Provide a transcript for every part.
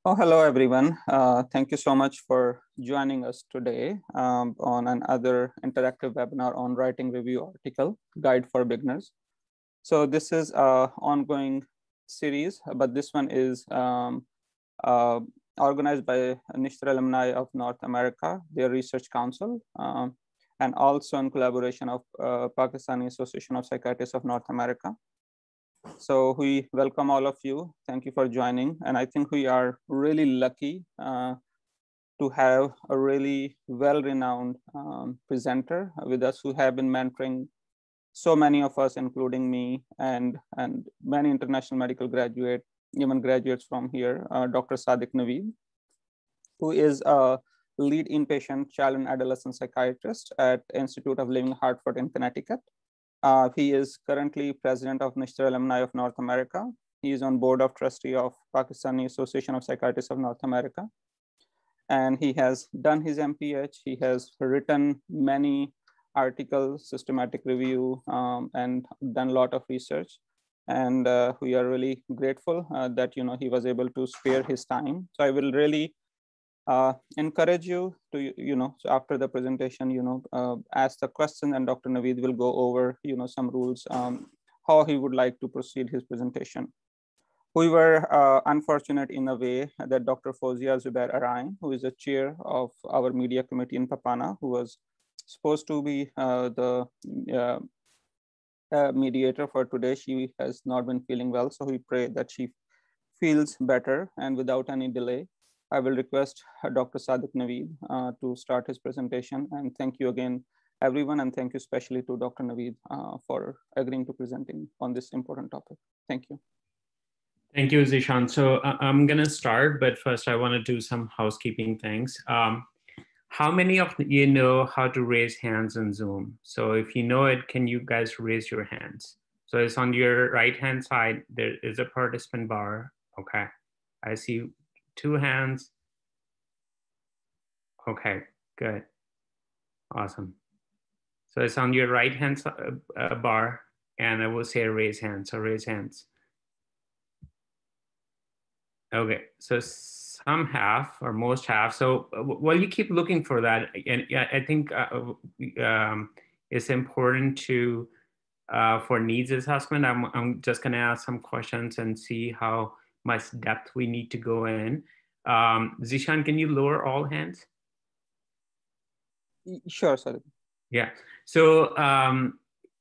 Oh, hello, everyone. Thank you so much for joining us today on another interactive webinar on writing review article, Guide for Beginners. So this is an ongoing series, but this one is organized by Nishtar Alumni of North America, their research council, and also in collaboration of Pakistani Association of Psychiatrists of North America. So we welcome all of you. Thank you for joining. And I think we are really lucky to have a really well-renowned presenter with us who have been mentoring so many of us, including me and many international medical graduates, even graduates from here, Dr. Sadiq Naveed, who is a lead inpatient child and adolescent psychiatrist at Institute of Living Hartford in Connecticut. He is currently president of Nishtar Alumni of North America. He is on board of trustee of Pakistani Association of Psychiatrists of North America. And he has done his MPH. He has written many articles, systematic review, and done a lot of research. And we are really grateful that he was able to spare his time. So I will really encourage you to, so after the presentation, ask the question, and Dr. Naveed will go over, some rules, how he would like to proceed his presentation. We were unfortunate in a way that Dr. Fozia Zubair Arain, who is the chair of our media committee in Papana, who was supposed to be the mediator for today, she has not been feeling well. So we pray that she feels better, and without any delay, I will request Dr. Sadiq Naveed to start his presentation. And thank you again, everyone. And thank you especially to Dr. Naveed for agreeing to presenting on this important topic. Thank you. Thank you, Zishan. So I'm going to start, but first I want to do some housekeeping things. How many of you know how to raise hands in Zoom? So if you know it, can you guys raise your hands? So it's on your right-hand side. There is a participant bar. Okay, I see 2 hands. Okay, good. Awesome. So it's on your right-hand bar, and I will say raise hands. So raise hands. Okay, so some have, or most have. So while you keep looking for that, and I think it's important to, for needs assessment, I'm just gonna ask some questions and see how much depth we need to go in. Zishan, can you lower all hands? Sure, sorry. Yeah, so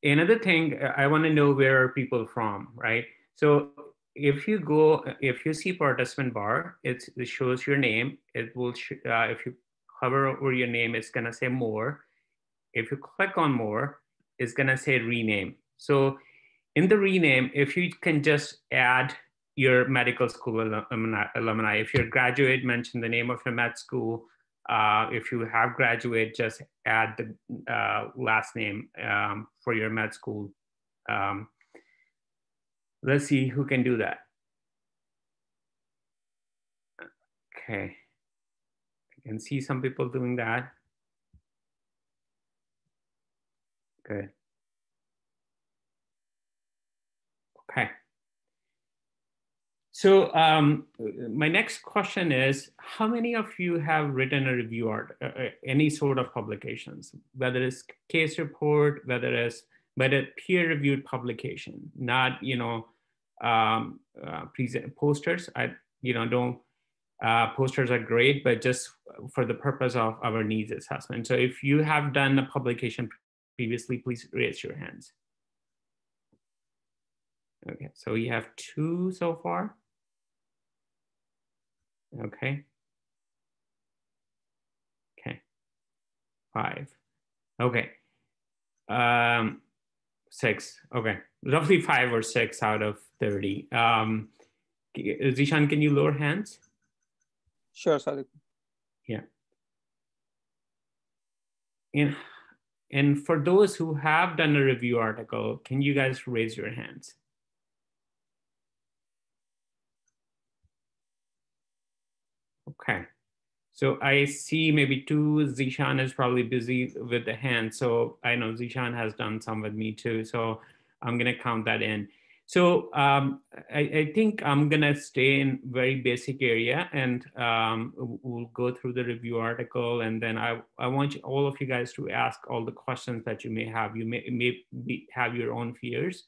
another thing, I wanna know where are people from, right? So if you see participant bar, it shows your name. It will, if you hover over your name, it's gonna say more. If you click on more, it's gonna say rename. So in the rename, if you can just add your medical school alumni, if you're a graduate, mention the name of your med school. If you have graduate, just add the last name for your med school. Let's see who can do that. Okay, I can see some people doing that. Good. Okay. So my next question is, how many of you have written a review article, any sort of publications, whether it's case report, whether it's peer-reviewed publication, not posters. Posters are great, but just for the purpose of our needs assessment. So if you have done a publication previously, please raise your hands. Okay, so we have 2 so far. Okay. Okay. 5. Okay. 6. Okay. Roughly 5 or 6 out of 30. Zishan, can you lower hands? Sure, Sadiq. Yeah. And for those who have done a review article, can you guys raise your hands? Okay. So I see maybe 2. Zishan is probably busy with the hand. So I know Zishan has done some with me too. So I'm going to count that in. So I think I'm gonna stay in very basic area, and we'll go through the review article, and then I want all of you guys to ask all the questions that you may have. You may have your own fears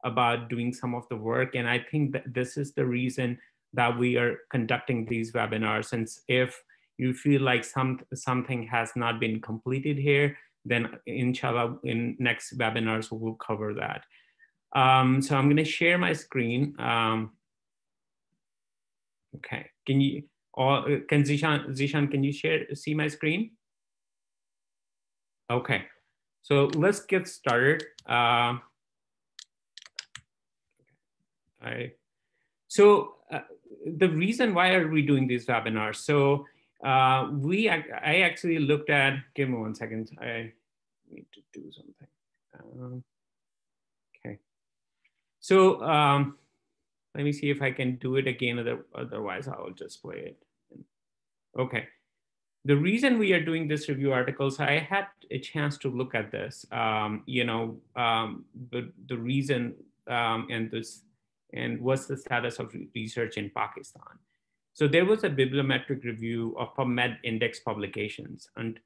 about doing some of the work, and I think that this is the reason that we are conducting these webinars. And if you feel like something has not been completed here, then inshallah in next webinars we will cover that. So I'm going to share my screen. Okay, can you, or can Zishan, can you see my screen? Okay, so let's get started. The reason why are we doing these webinars? So I actually looked at, give me 1 second, I need to do something. Okay. So let me see if I can do it again, otherwise I will just play it. Okay. The reason we are doing this review articles, I had a chance to look at this, the reason and what's the status of research in Pakistan. So there was a bibliometric review of PubMed index publications, and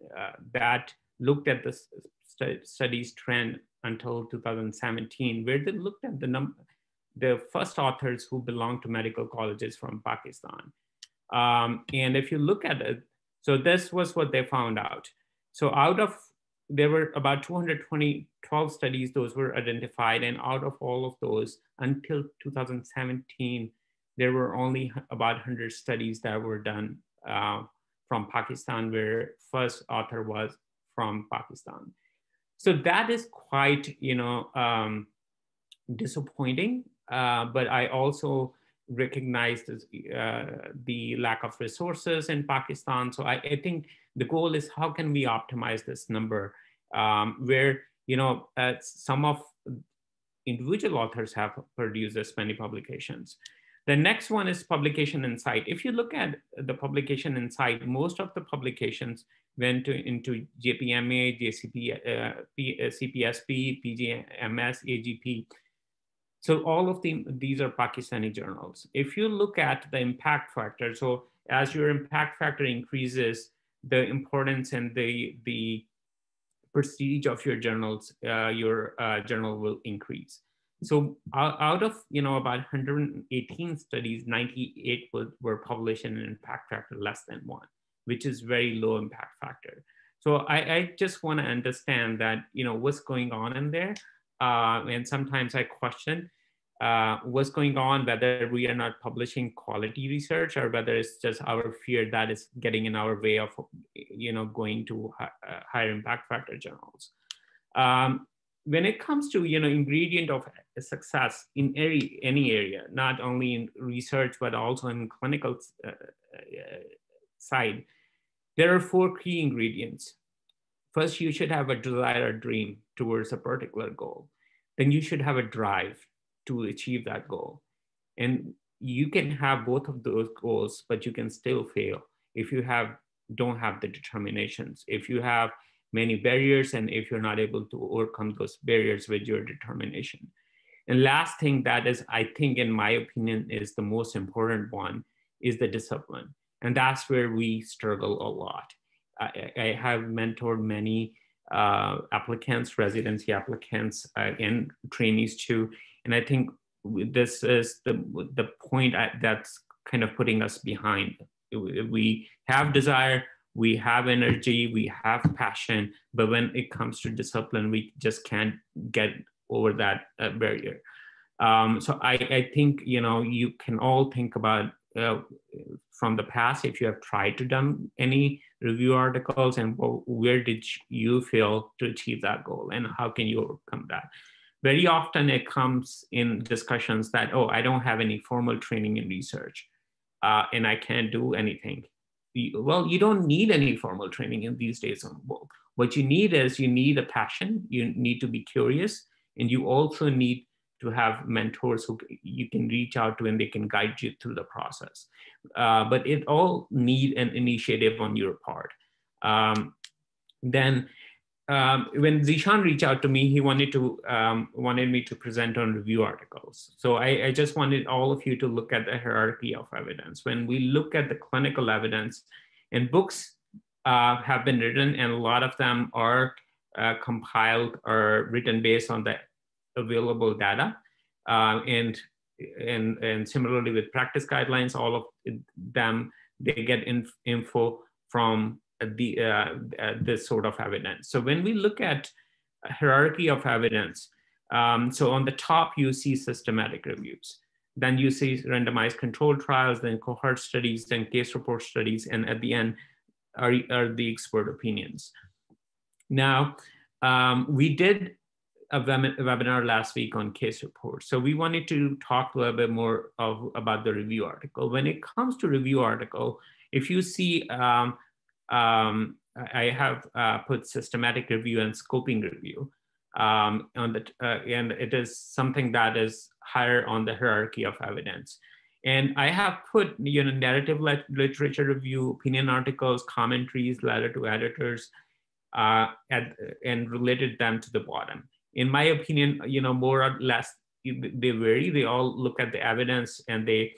that looked at the studies trend until 2017, where they looked at the first authors who belonged to medical colleges from Pakistan. And if you look at it, so this was what they found out. So there were about 12 studies, those were identified, and out of all of those, until 2017, there were only about 100 studies that were done from Pakistan, where first author was from Pakistan. So that is quite, disappointing, but I also recognize the lack of resources in Pakistan. So I think the goal is how can we optimize this number, where some of individual authors have produced this many publications. The next one is publication insight. If you look at the publication insight, most of the publications went into JPMA, JCP, CPSP, PGMS, AGP. So all of these are Pakistani journals. If you look at the impact factor, so as your impact factor increases, the importance and the prestige of your journals, your journal will increase. So out of about 118 studies, 98 were published in an impact factor less than 1, which is very low impact factor. So I just want to understand that what's going on in there, and sometimes I question what's going on, whether we are not publishing quality research or whether it's just our fear that is getting in our way of going to higher impact factor journals. When it comes to ingredient of success in any area, not only in research but also in clinical side, there are 4 key ingredients. First, you should have a desire or dream towards a particular goal. Then you should have a drive to achieve that goal. And you can have both of those goals, but you can still fail if you don't have the determinations, if you have many barriers, and if you're not able to overcome those barriers with your determination. And last thing that is, I think, in my opinion, is the most important one, is the discipline. And that's where we struggle a lot. I have mentored many applicants, residency applicants, and trainees too. And I think this is the point that's kind of putting us behind. We have desire, we have energy, we have passion, but when it comes to discipline, we just can't get over that barrier. So I think, you can all think about from the past, if you have tried to done any review articles, and where did you fail to achieve that goal, and how can you overcome that? Very often it comes in discussions that, oh, I don't have any formal training in research, and I can't do anything. Well, you don't need any formal training in these days. What you need is, you need a passion, you need to be curious, and you also need to have mentors who you can reach out to and they can guide you through the process. But it all need an initiative on your part. Then when Zishan reached out to me, he wanted me to present on review articles. So I just wanted all of you to look at the hierarchy of evidence. When we look at the clinical evidence, and books have been written, and a lot of them are compiled or written based on the available data, and similarly with practice guidelines, all of them, they get info from this sort of evidence. So when we look at a hierarchy of evidence, so on the top you see systematic reviews, then you see randomized controlled trials, then cohort studies, then case report studies, and at the end are the expert opinions. Now, we did a webinar last week on case reports. So we wanted to talk a little bit more about the review article. When it comes to review article, if you see, I have put systematic review and scoping review on the, and it is something that is higher on the hierarchy of evidence. And I have put, narrative literature review, opinion articles, commentaries, letter to editors, and related them to the bottom. In my opinion, more or less, they vary. They all look at the evidence and they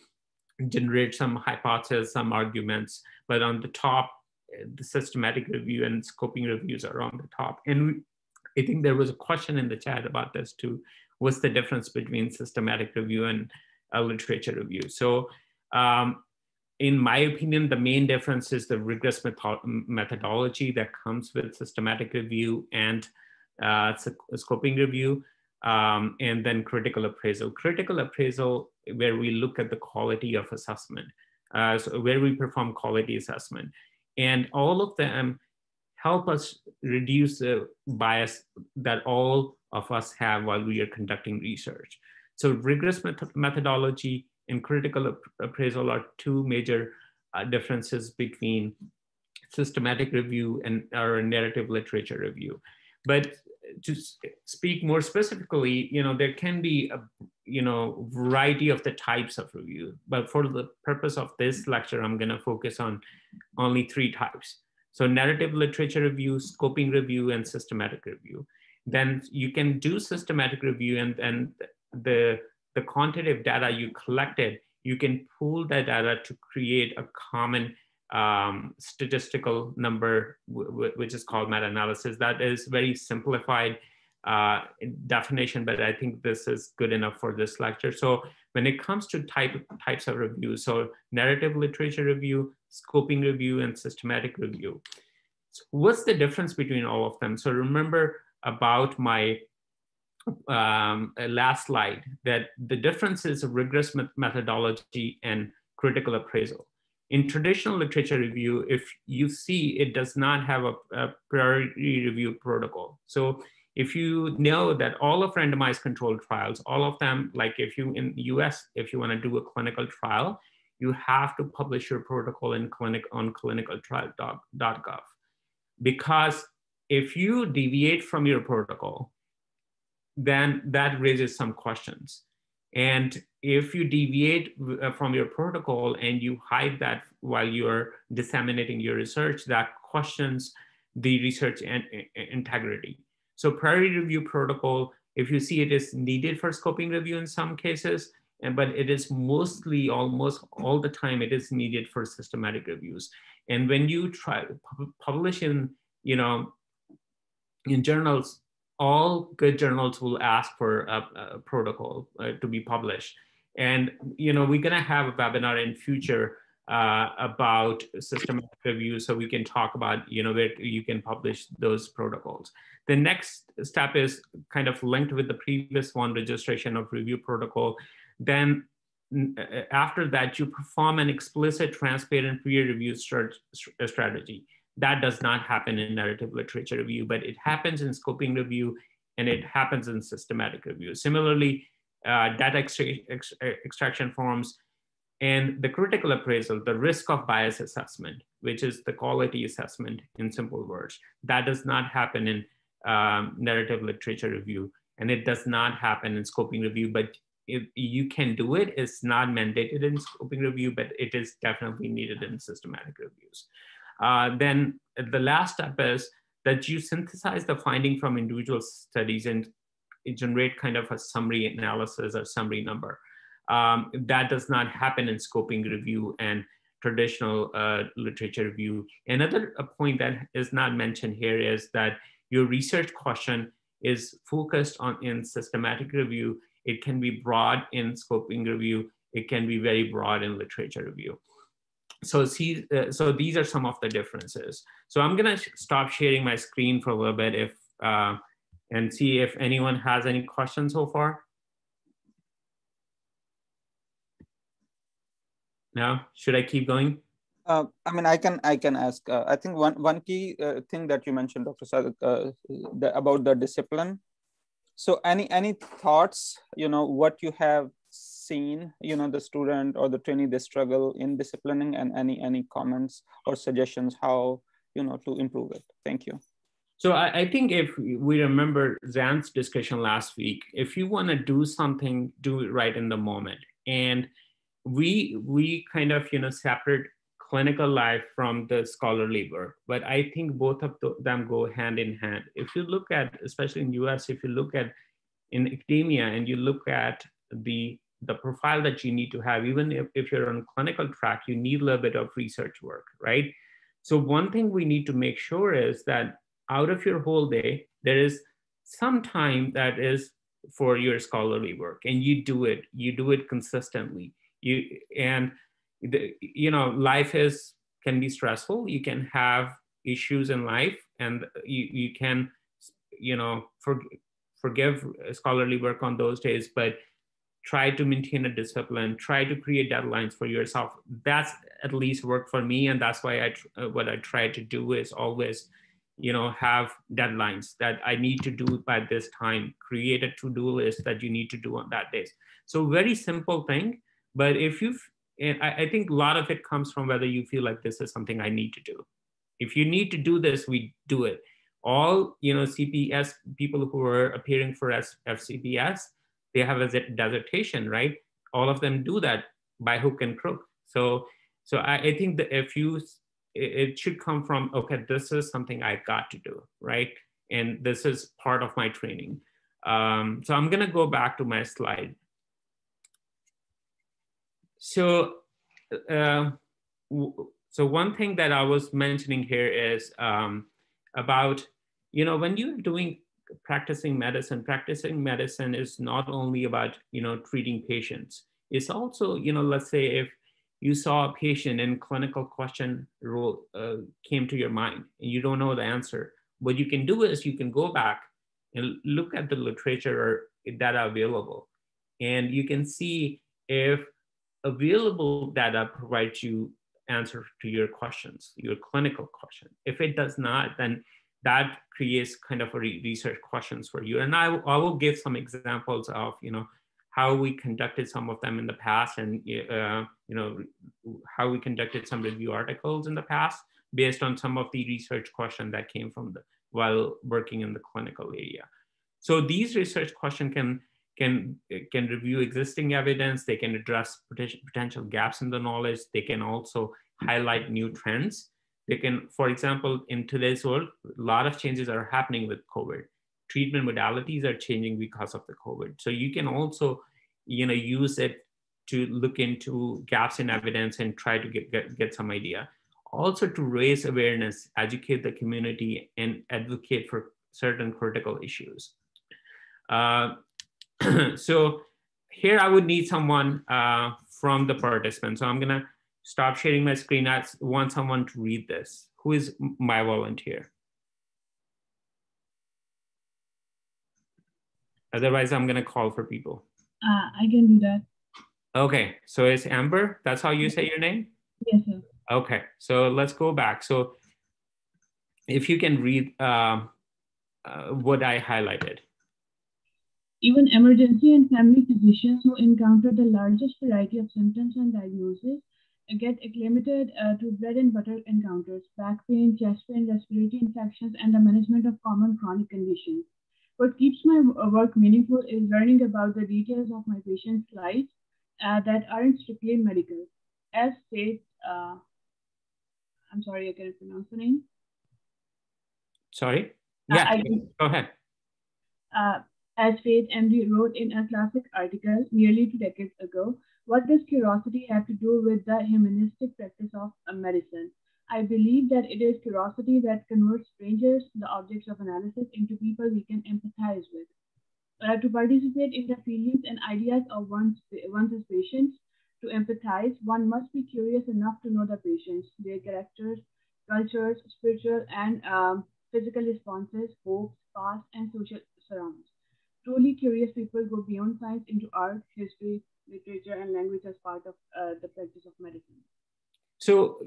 generate some hypotheses, some arguments, but on the top, the systematic review and scoping reviews are on the top. And I think there was a question in the chat about this too. What's the difference between systematic review and literature review? So in my opinion, the main difference is the rigorous methodology that comes with systematic review and scoping review, and then critical appraisal. Critical appraisal, where we look at the quality of assessment, so where we perform quality assessment. And all of them help us reduce the bias that all of us have while we are conducting research. So rigorous methodology and critical appraisal are two major differences between systematic review and our narrative literature review. But to speak more specifically, there can be a variety of the types of review. But for the purpose of this lecture, I'm going to focus on only 3 types. So narrative literature review, scoping review, and systematic review. Then you can do systematic review, and then the quantitative data you collected, you can pool that data to create a common statistical number, which is called meta-analysis. That is very simplified definition, but I think this is good enough for this lecture. So when it comes to types of review, so narrative literature review, scoping review, and systematic review. So what's the difference between all of them? So remember about my last slide, that the difference is rigorous methodology and critical appraisal. In traditional literature review, if you see, it does not have a priority review protocol. So if you know that all of randomized controlled trials, all of them, like if you in the US, if you want to do a clinical trial, you have to publish your protocol in on clinicaltrial.gov. Because if you deviate from your protocol, then that raises some questions. And if you deviate from your protocol and you hide that while you're disseminating your research, that questions the research and integrity. So priority review protocol, if you see, it is needed for scoping review in some cases, but it is mostly, almost all the time, it is needed for systematic reviews. And when you try to publish in, in journals, all good journals will ask for a protocol to be published. And we're gonna have a webinar in future about systematic review, so we can talk about where you can publish those protocols. The next step is kind of linked with the previous one, registration of review protocol. Then after that, you perform an explicit, transparent peer review strategy. That does not happen in narrative literature review, but it happens in scoping review and it happens in systematic review. Similarly, data extraction forms and the critical appraisal, the risk of bias assessment, which is the quality assessment in simple words, that does not happen in narrative literature review, and it does not happen in scoping review, but if you can do it, it's not mandated in scoping review, but it is definitely needed in systematic reviews. Then the last step is that you synthesize the finding from individual studies and generate kind of a summary analysis or summary number. That does not happen in scoping review and traditional literature review. Another point that is not mentioned here is that your research question is focused on in systematic review. It can be broad in scoping review. It can be very broad in literature review. So so these are some of the differences. So I'm gonna stop sharing my screen for a little bit and see if anyone has any questions so far. No? Should I keep going? I mean, I can ask. I think one key thing that you mentioned, Dr. Sadiq, about the discipline. So any thoughts, what you have seen, the student or the trainee, they struggle in disciplining, and any comments or suggestions how, to improve it? Thank you. So I think if we remember Zan's discussion last week, if you want to do something, do it right in the moment. And we kind of, separate clinical life from the scholarly work, but I think both of them go hand in hand. If you look at, especially in US, if you look at in academia and you look at the profile that you need to have, even if you're on clinical track, you need a little bit of research work, right? So one thing we need to make sure is that out of your whole day, there is some time that is for your scholarly work, and you do it consistently. Life can be stressful. You can have issues in life, and you can, forgive scholarly work on those days, but try to maintain a discipline, try to create deadlines for yourself. That's at least worked for me. And that's why what I try to do is always, have deadlines that I need to do by this time, create a to-do list that you need to do on that day. So very simple thing, but I think a lot of it comes from whether you feel like this is something I need to do. If you need to do this, we do it. All, CPS people who are appearing for FCPS, they have a dissertation, right? All of them do that by hook and crook. So I think that it should come from, okay, this is something I got to do, right? And this is part of my training. So I'm gonna go back to my slide. So one thing that I was mentioning here is about, when you're practicing medicine is not only about, treating patients. It's also, let's say if you saw a patient and clinical question came to your mind and you don't know the answer, what you can do is you can go back and look at the literature data available, and you can see if available data provides you answer to your questions, your clinical question. If it does not, then that creates kind of a research questions for you. And I will give some examples of, how we conducted some of them in the past, and how we conducted some review articles in the past based on some of the research questions that came from while working in the clinical area. So these research questions can review existing evidence. They can address potential gaps in the knowledge. They can also highlight new trends. They can, for example, in today's world, a lot of changes are happening with COVID. Treatment modalities are changing because of the COVID. So you can also, use it to look into gaps in evidence and try to get some idea. Also to raise awareness, educate the community, and advocate for certain critical issues. So here I would need someone from the participants. So I'm gonna stop sharing my screen. I want someone to read this. Who is my volunteer? Otherwise, I'm gonna call for people. I can do that. Okay, so it's Amber. That's how you say your name? Yes, sir. Okay, so let's go back. So if you can read what I highlighted. Even emergency and family physicians who encounter the largest variety of symptoms and diagnoses get acclimated to bread and butter encounters: back pain, chest pain, respiratory infections, and the management of common chronic conditions. What keeps my work meaningful is learning about the details of my patients' lives that aren't strictly medical. As states, I'm sorry, I can't pronounce the name. Sorry? Yeah, go ahead. As Faith MD wrote in a classic article nearly 2 decades ago, what does curiosity have to do with the humanistic practice of medicine? I believe that it is curiosity that converts strangers, the objects of analysis, into people we can empathize with. To participate in the feelings and ideas of one's patients, to empathize, one must be curious enough to know the patients, their characters, cultures, spiritual and physical responses, hopes, past, and social surroundings. Truly curious people go beyond science into art, history, literature, and language as part of the practice of medicine. So,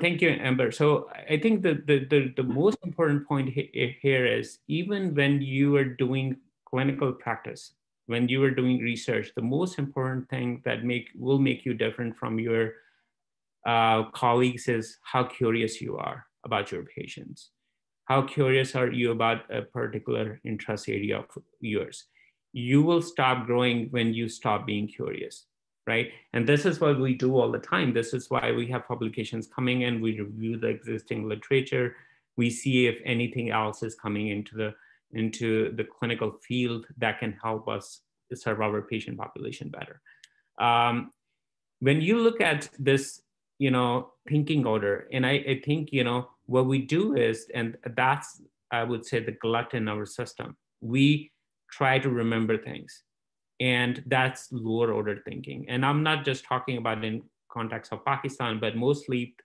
thank you, Amber. So I think the most important point here is, even when you are doing clinical practice, when you are doing research, the most important thing that will make you different from your colleagues is how curious you are about your patients. How curious are you about a particular interest area of yours? You will stop growing when you stop being curious, right? And this is what we do all the time. This is why we have publications coming in. We review the existing literature. We see if anything else is coming into the clinical field that can help us serve our patient population better. When you look at this, thinking order, and I think, what we do is, and that's, I would say, the glut in our system. We try to remember things, and that's lower order thinking. And I'm not just talking about in context of Pakistan, but mostly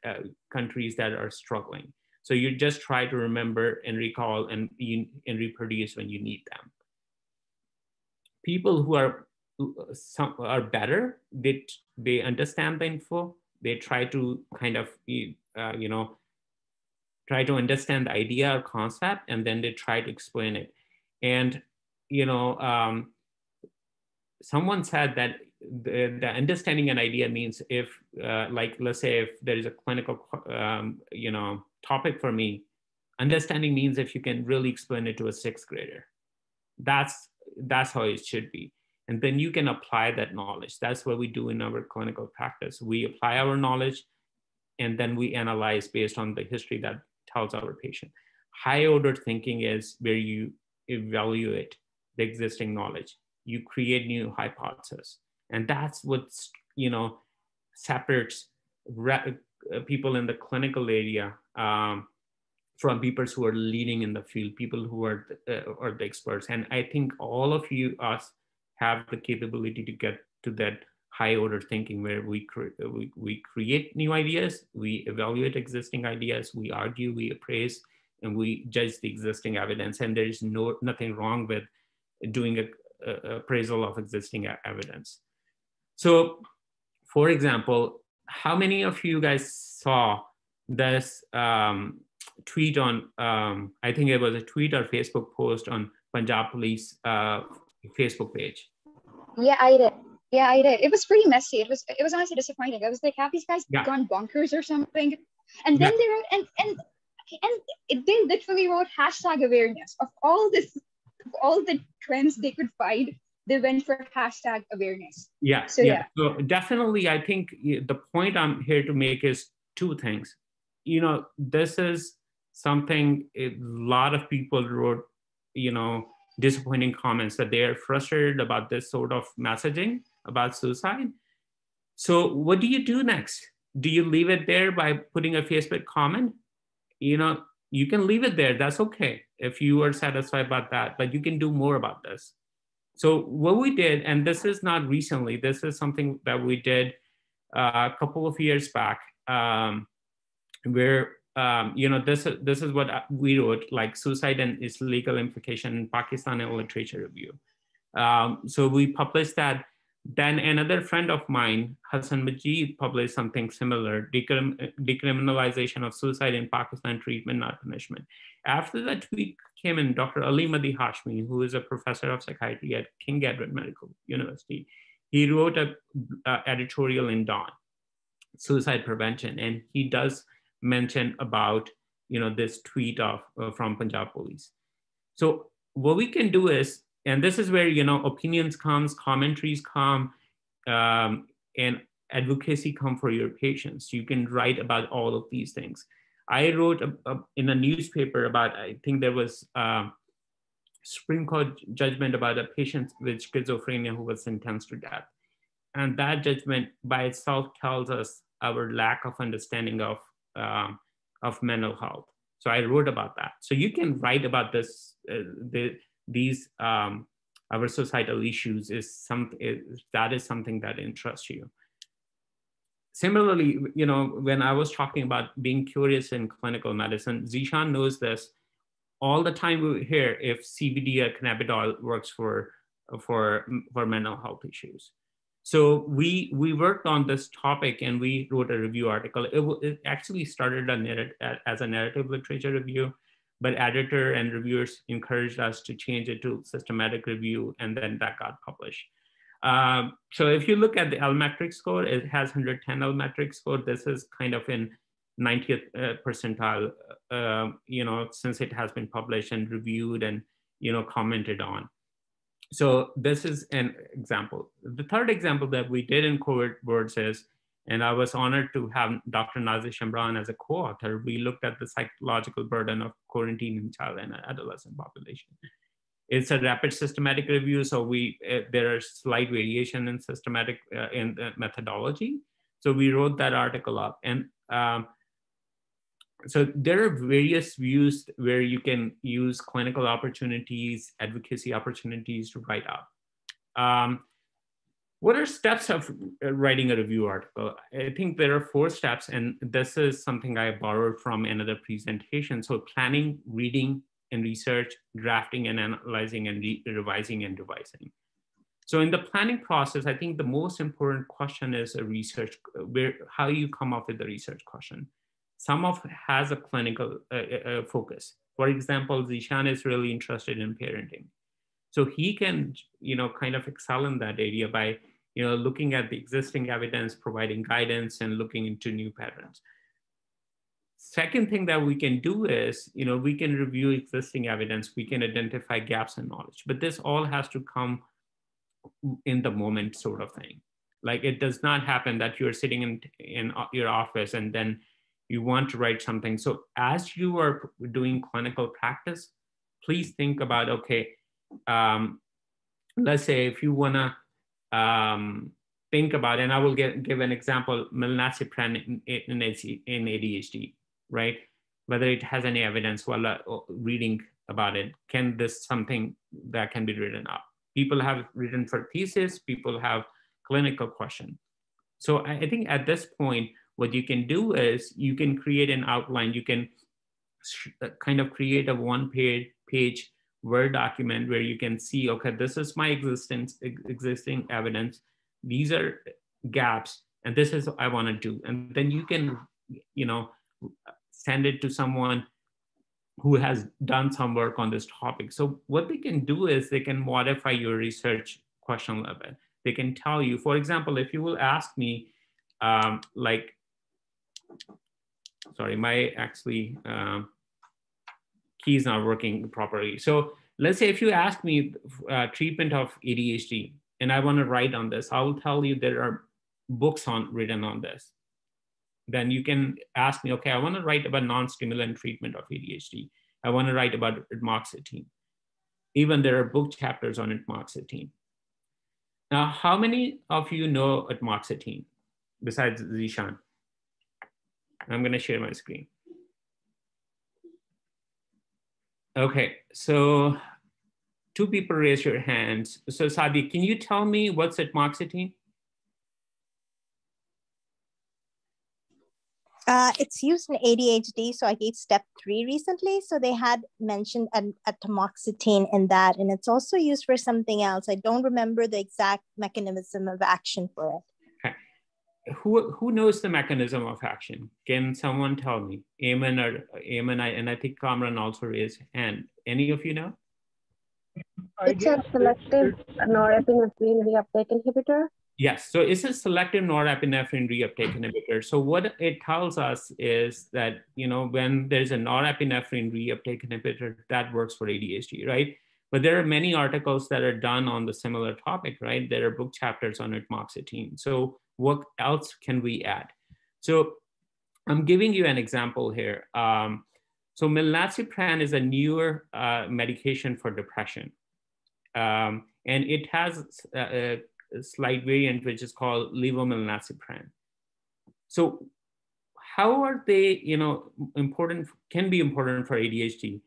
countries that are struggling. So you just try to remember and recall and reproduce when you need them. People who are better, they understand the info. They try to kind of try to understand the idea or concept, and then they try to explain it. And someone said that the understanding an idea means, if like, let's say if there is a clinical topic for me, understanding means if you can really explain it to a sixth grader. That's how it should be. And then you can apply that knowledge. That's what we do in our clinical practice. We apply our knowledge, and then we analyze based on the history that tells our patient. High order thinking is where you evaluate the existing knowledge. You create new hypotheses. And that's what, separates people in the clinical area from people who are leading in the field, people who are the experts. And I think all of us have the capability to get to that high order thinking, where we create new ideas, we evaluate existing ideas, we argue, we appraise, and we judge the existing evidence. And there is nothing wrong with doing a appraisal of existing evidence. So, for example, how many of you guys saw this tweet on, I think it was a tweet or Facebook post on Punjab Police Facebook page? Yeah, I did. Yeah, I did. It was pretty messy. It was honestly disappointing. I was like, have these guys gone bonkers or something? And then they wrote, and they literally wrote #awareness of all the trends they could find. They went for #awareness. Yeah. So definitely, I think the point I'm here to make is two things. This is something a lot of people wrote, disappointing comments, that they are frustrated about this sort of messaging about suicide. So what do you do next? Do you leave it there by putting a Facebook comment? You can leave it there. That's okay if you are satisfied about that, but you can do more about this. So what we did, and this is not recently, this is something that we did a couple of years back, where this is what we wrote, like suicide and its legal implication in Pakistan and literature review. So we published that. Then another friend of mine, Hassan Majid, published something similar, decriminalization of suicide in Pakistan, treatment, not punishment. After that tweet came in, Dr. Ali Madi Hashmi, who is a professor of psychiatry at King Edward Medical University, he wrote an editorial in Dawn, suicide prevention, and he does mention about this tweet from Punjab Police. So what we can do is, and this is where opinions comes, commentaries come, and advocacy come for your patients. You can write about all of these things. I wrote in a newspaper about, I think there was Supreme Court judgment about a patient with schizophrenia who was sentenced to death. And that judgment by itself tells us our lack of understanding of mental health. So I wrote about that. So you can write about this, these our societal issues that is something that interests you. Similarly, you know, when I was talking about being curious in clinical medicine, Zishan knows this. All the time we hear if CBD or cannabidiol works for mental health issues. So we worked on this topic and we wrote a review article. It actually started as a narrative literature review, but editor and reviewers encouraged us to change it to systematic review, and then that got published. So if you look at the L-metric score, it has 110 L-metric score. This is kind of in 90th percentile, you know, since it has been published and reviewed and, you know, commented on. So this is an example. The third example that we did in COVID words is, and I was honored to have Dr. Nazir Shamran as a co-author, we looked at the psychological burden of quarantine in child and adolescent population. It's a rapid systematic review, so there are slight variation in systematic in methodology. So we wrote that article up, and so there are various views where you can use clinical opportunities, advocacy opportunities to write up. What are steps of writing a review article? I think there are 4 steps, and this is something I borrowed from another presentation. So planning, reading, and research, drafting and analyzing, and revising and revising. So in the planning process, I think the most important question is a research, how you come up with the research question. Some of it has a clinical focus. For example, Zishan is really interested in parenting. So he can, you know, kind of excel in that area by, you know, looking at the existing evidence, providing guidance, and looking into new patterns. Second thing that we can do is, you know, we can review existing evidence, we can identify gaps in knowledge, but this all has to come in the moment sort of thing. Like, it does not happen that you're sitting in your office and then you want to write something. So as you are doing clinical practice, please think about, okay, let's say if you wanna think about, and I will give an example, milnacipran in ADHD, right? Whether it has any evidence while reading about it, can this something that can be written up? People have written for thesis, people have clinical question. So I think at this point, what you can do is you can create an outline. You can kind of create a one-page Word document where you can see, okay, this is my existing evidence. These are gaps, and this is what I want to do. And then you can, you know, send it to someone who has done some work on this topic. So what they can do is they can modify your research question level. They can tell you, for example, if you will ask me, like, sorry, my actually key is not working properly. So let's say if you ask me treatment of ADHD and I want to write on this, I will tell you there are books written on this. Then you can ask me, okay, I want to write about non-stimulant treatment of ADHD. I want to write about atomoxetine. Even there are book chapters on atomoxetine. Now, how many of you know atomoxetine besides Zishan? I'm going to share my screen. Okay, so 2 people raise your hands. So Sadi, can you tell me what's atomoxetine? It's used in ADHD, so I gave step 3 recently. So they had mentioned atomoxetine in that, and it's also used for something else. I don't remember the exact mechanism of action for it. Okay. Who knows the mechanism of action? Can someone tell me? Eamon and I think Kamran also raised hand. Any of you know? It's a selective norepinephrine reuptake inhibitor. Yes, so it's a selective norepinephrine reuptake inhibitor. So what it tells us is that, you know, when there's a norepinephrine reuptake inhibitor, that works for ADHD, right? But there are many articles that are done on the similar topic, right? There are book chapters on atomoxetine. So what else can we add? So I'm giving you an example here. So milnacipran is a newer medication for depression. And it has a slight variant, which is called levomilnacipran. So how are they, important, can be important for ADHD?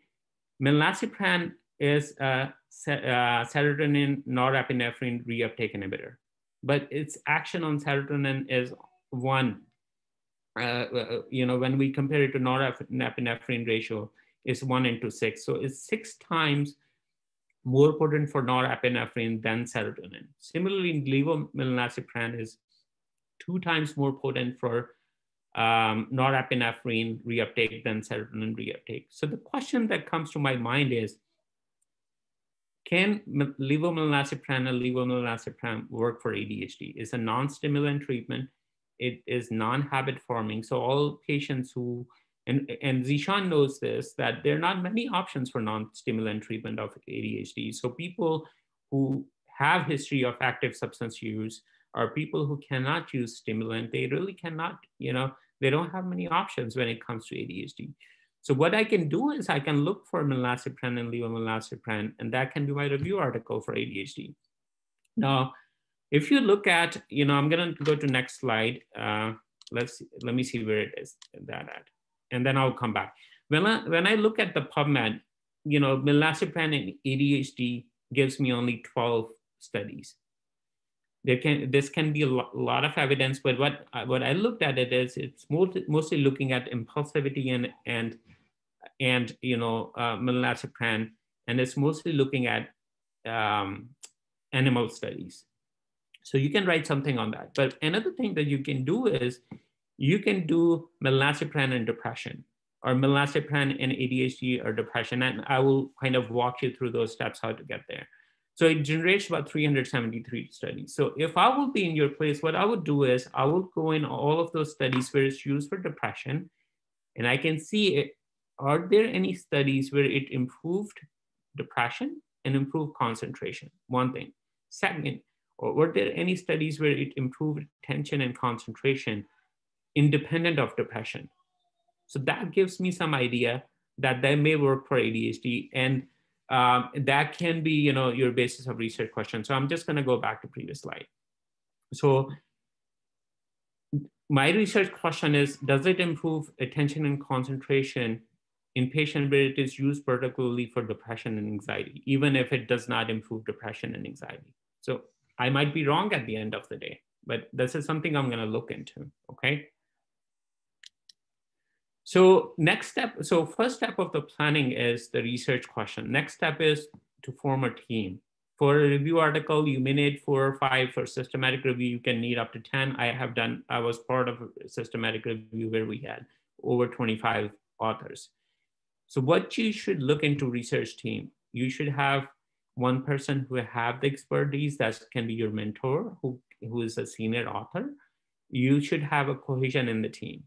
Milnacipran is a serotonin norepinephrine reuptake inhibitor, but its action on serotonin is 1. When we compare it to norepinephrine ratio, is 1:6. So it's 6 times more potent for norepinephrine than serotonin. Similarly, levomilnacipran is 2 times more potent for norepinephrine reuptake than serotonin reuptake. So the question that comes to my mind is, can levomilnacipran and levomilnacipran work for ADHD? It's a non-stimulant treatment. It is non-habit forming. So all patients who, and Zishan knows this, that there are not many options for non-stimulant treatment of ADHD. So people who have history of active substance use or people who cannot use stimulant, they really cannot, they don't have many options when it comes to ADHD. So what I can do is I can look for milnacipran and levomilnacipran, and that can be my review article for ADHD. Now, if you look at, I'm going to go to next slide. Let me see where it is that at, and then I'll come back. When I look at the PubMed, milnacipran and ADHD gives me only 12 studies. This can be a lot of evidence, but what I looked at it is it's mostly looking at impulsivity and milnacipran, and it's mostly looking at animal studies. So you can write something on that. But another thing that you can do is you can do milnacipran and depression, or milnacipran and ADHD or depression, and I will kind of walk you through those steps how to get there. So it generates about 373 studies. So if I will be in your place, what I would do is I would go in all of those studies where it's used for depression, and I can see it. Are there any studies where it improved depression and improved concentration? One thing. Second, or were there any studies where it improved attention and concentration independent of depression? So that gives me some idea that may work for ADHD, and that can be, your basis of research question. So I'm just going to go back to previous slide. So my research question is, does it improve attention and concentration in patients where it is used particularly for depression and anxiety, even if it does not improve depression and anxiety? So I might be wrong at the end of the day, but this is something I'm going to look into, okay? So next step, so first step of the planning is the research question. Next step is to form a team. For a review article, you may need 4 or 5. For systematic review, you can need up to 10. I was part of a systematic review where we had over 25 authors. So what you should look into research team, you should have one person who have the expertise that can be your mentor, who is a senior author. You should have a cohesion in the team.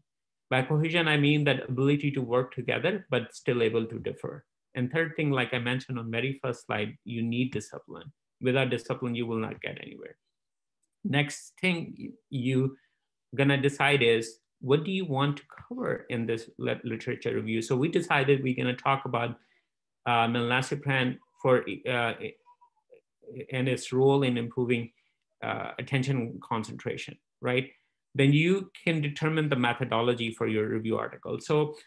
By cohesion, I mean that ability to work together, but still able to differ. And third thing, like I mentioned on very first slide, you need discipline. Without discipline, you will not get anywhere. Next thing you gonna decide is, what do you want to cover in this literature review? So we decided we're gonna talk about milnacipran and its role in improving attention and concentration, right? Then you can determine the methodology for your review article. So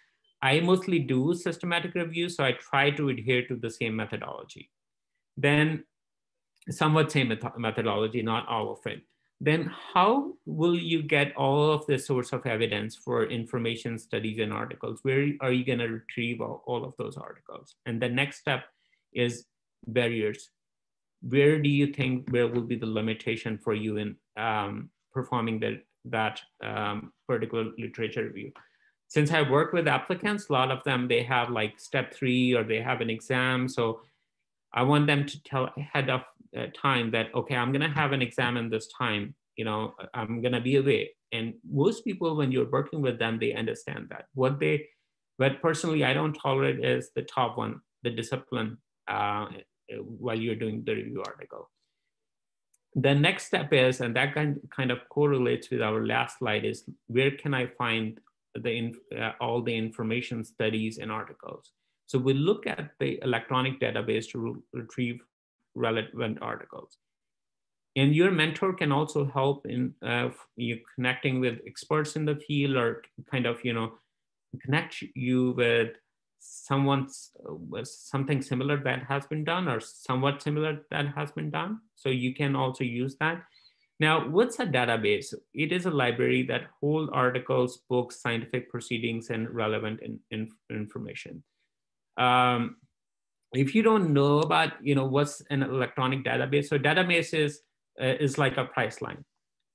I mostly do systematic reviews, so I try to adhere to the same methodology. Then somewhat same methodology, not all of it. Then how will you get all of the source of evidence for information, studies, and articles? Where are you gonna retrieve all of those articles? And the next step is barriers. Where do you think where will be the limitation for you in performing that particular literature review? Since I work with applicants, a lot of them, they have like step 3 or they have an exam. So I want them to tell ahead of time that, okay, I'm gonna have an exam in this time, I'm gonna be away. And most people, when you're working with them, they understand that. But personally, I don't tolerate is the top one, the discipline while you're doing the review article. The next step is, and that kind of correlates with our last slide, is where can I find all the information, studies, and articles. So we look at the electronic database to retrieve relevant articles. And your mentor can also help in you connecting with experts in the field, or kind of, connect you with something similar that has been done, or somewhat similar that has been done. So you can also use that. Now, what's a database? It is a library that holds articles, books, scientific proceedings, and relevant information. If you don't know about, what's an electronic database, so database is like a Priceline.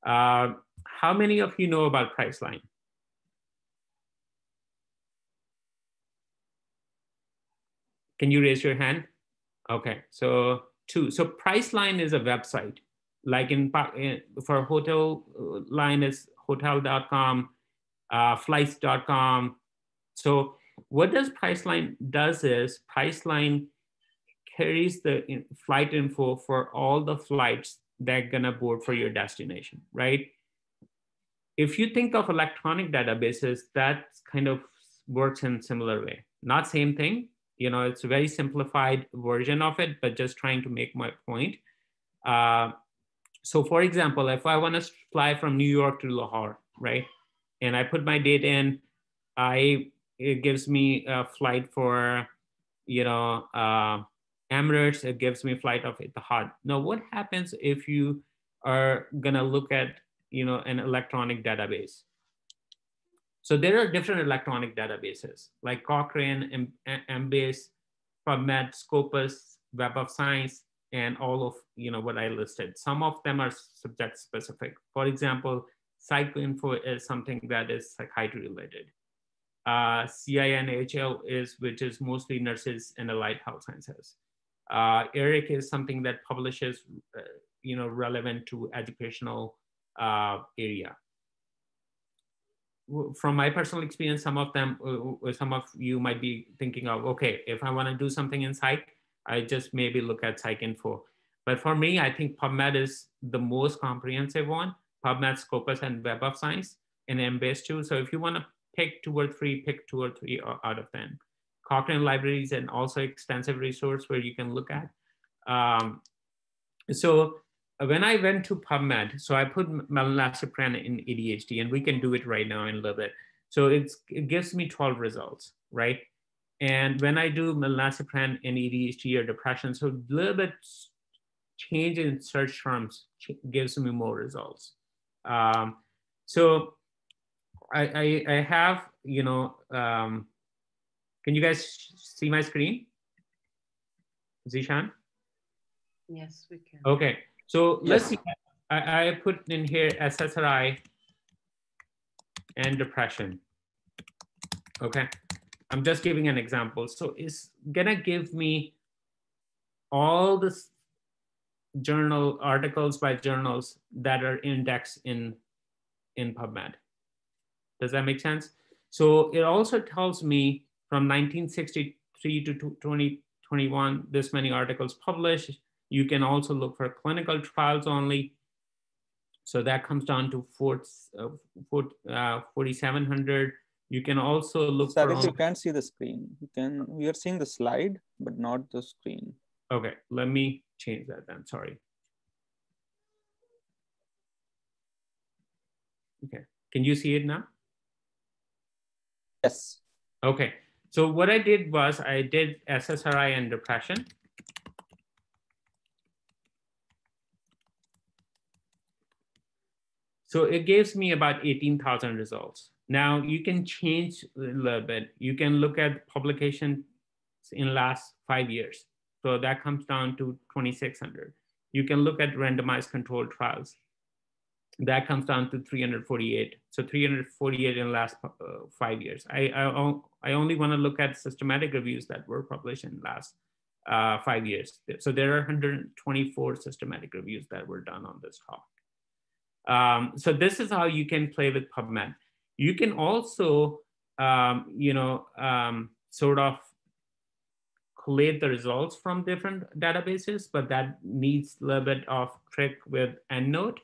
How many of you know about Priceline? Can you raise your hand? Okay, so 2. So Priceline is a website. Like for hotel line is hotel.com, flights.com. So what does Priceline does is Priceline carries the flight info for all the flights that are gonna board for your destination, right? If you think of electronic databases, that kind of works in a similar way. Not same thing, it's a very simplified version of it, but just trying to make my point. So for example, if I want to fly from New York to Lahore, right? And I put my date in, it gives me a flight for, Emirates, it gives me a flight of Etihad. Now, what happens if you are gonna look at, an electronic database? So there are different electronic databases like Cochrane, Embase, PubMed, Scopus, Web of Science, and all of what I listed. Some of them are subject specific. For example, PsycInfo is something that is psychiatry related. CINHL which is mostly nurses and allied health sciences. ERIC is something that publishes, relevant to educational area. From my personal experience, some of you might be thinking of, okay, if I want to do something in psych, I just maybe look at PsycInfo. But for me, I think PubMed is the most comprehensive one. PubMed, Scopus, and Web of Science, and Embase too. So if you want to pick 2 or 3, pick 2 or 3 out of 10. Cochrane libraries and also extensive resource where you can look at. So when I went to PubMed, so I put milnacipran in ADHD, and we can do it right now in a little bit. So it gives me 12 results, right? And when I do milnacipran in ADHD or depression, so a little bit change in search terms gives me more results. So I have, can you guys see my screen? Zishan? Yes, we can. Okay, so let's Yes. see. I put in here SSRI and depression. Okay, I'm just giving an example. So it's gonna give me all the journal articles by journals that are indexed in PubMed. Does that make sense? So it also tells me from 1963 to 2021, this many articles published. You can also look for clinical trials only. So that comes down to 4,700. You can also look for. You can't see the screen. We are seeing the slide, but not the screen. Okay, let me change that then, sorry. Okay, can you see it now? Yes. Okay, so what I did was I did SSRI and depression. So it gives me about 18,000 results. Now you can change a little bit. You can look at publications in last 5 years. So that comes down to 2,600. You can look at randomized controlled trials. That comes down to 348. So 348 in the last 5 years. I only want to look at systematic reviews that were published in the last 5 years. So there are 124 systematic reviews that were done on this topic. So this is how you can play with PubMed. You can also, sort of collate the results from different databases, but that needs a little bit of trick with EndNote.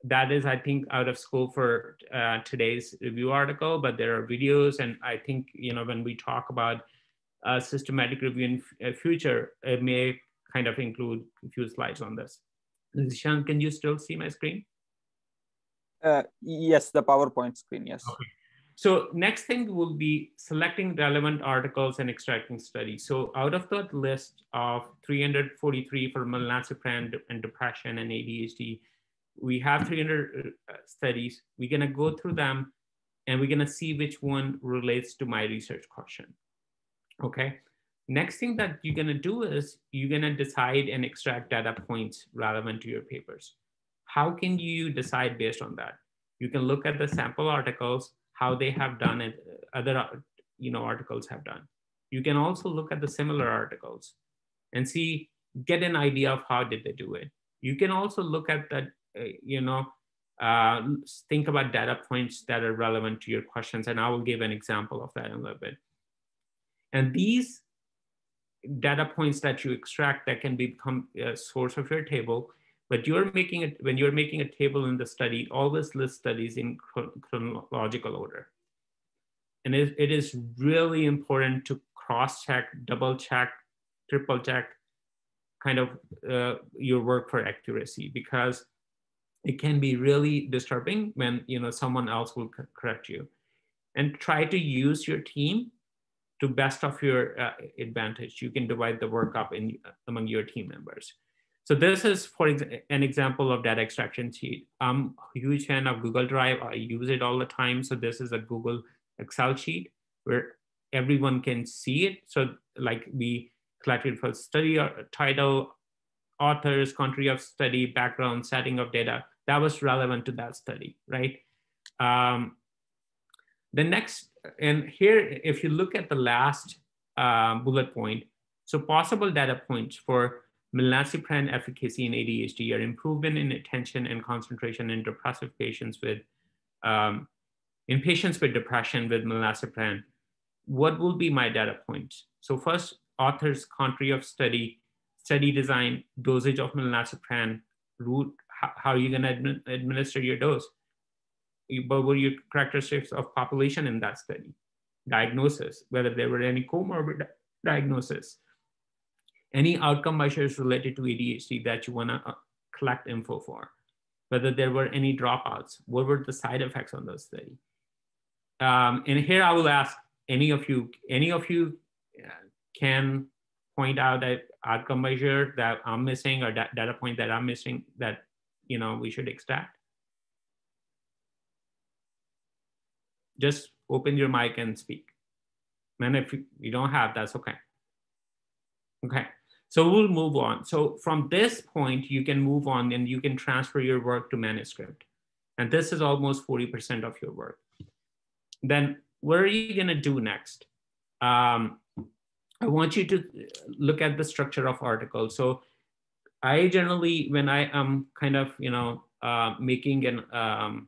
that is, I think, out of scope for today's review article, but there are videos. And I think, when we talk about systematic review in future, it may kind of include a few slides on this. Zishan, can you still see my screen? Yes, the PowerPoint screen, yes. Okay. So next thing will be selecting relevant articles and extracting studies. So out of that list of 343 for milnacipran and depression and ADHD, we have 300 studies. We're gonna go through them and we're gonna see which one relates to my research question, okay? Next thing that you're gonna do is you're gonna decide and extract data points relevant to your papers. How can you decide based on that? You can look at the sample articles, how they have done it, other articles have done. You can also look at the similar articles and see, get an idea of how did they do it. You can also look at that, think about data points that are relevant to your questions, and I will give an example of that in a little bit. And these data points that you extract, that can become a source of your table. But when you're making a table in the study, always list studies in chronological order. And it is really important to cross-check, double-check, triple-check kind of your work for accuracy, because it can be really disturbing when someone else will correct you. And try to use your team to best of your advantage. You can divide the work up among your team members. So this is, for an example of data extraction sheet. I'm a huge fan of Google Drive. I use it all the time. So this is a Google Excel sheet where everyone can see it. So like we collected for study title, authors, country of study, background, setting of data. That was relevant to that study, right? The next, and here, if you look at the last bullet point, so possible data points for milnacipran efficacy in ADHD are improvement in attention and concentration in depressive patients with, in patients with depression with milnacipran. What will be my data points? So first, authors, country of study, study design, dosage of milnacipran, route, how are you gonna administer your dose? What were your characteristics of population in that study? Diagnosis, whether there were any comorbid diagnosis. Any outcome measures related to ADHD that you wanna collect info for. Whether there were any dropouts, what were the side effects on the study? And here I will ask any of you can point out that outcome measure that I'm missing or that data point that I'm missing that we should extract? Just open your mic and speak. And if you don't have, that's okay. Okay, so we'll move on. So from this point, you can move on and you can transfer your work to Manuscript. And this is almost 40% of your work. Then what are you gonna do next? I want you to look at the structure of articles. So I generally, when I am kind of, making an,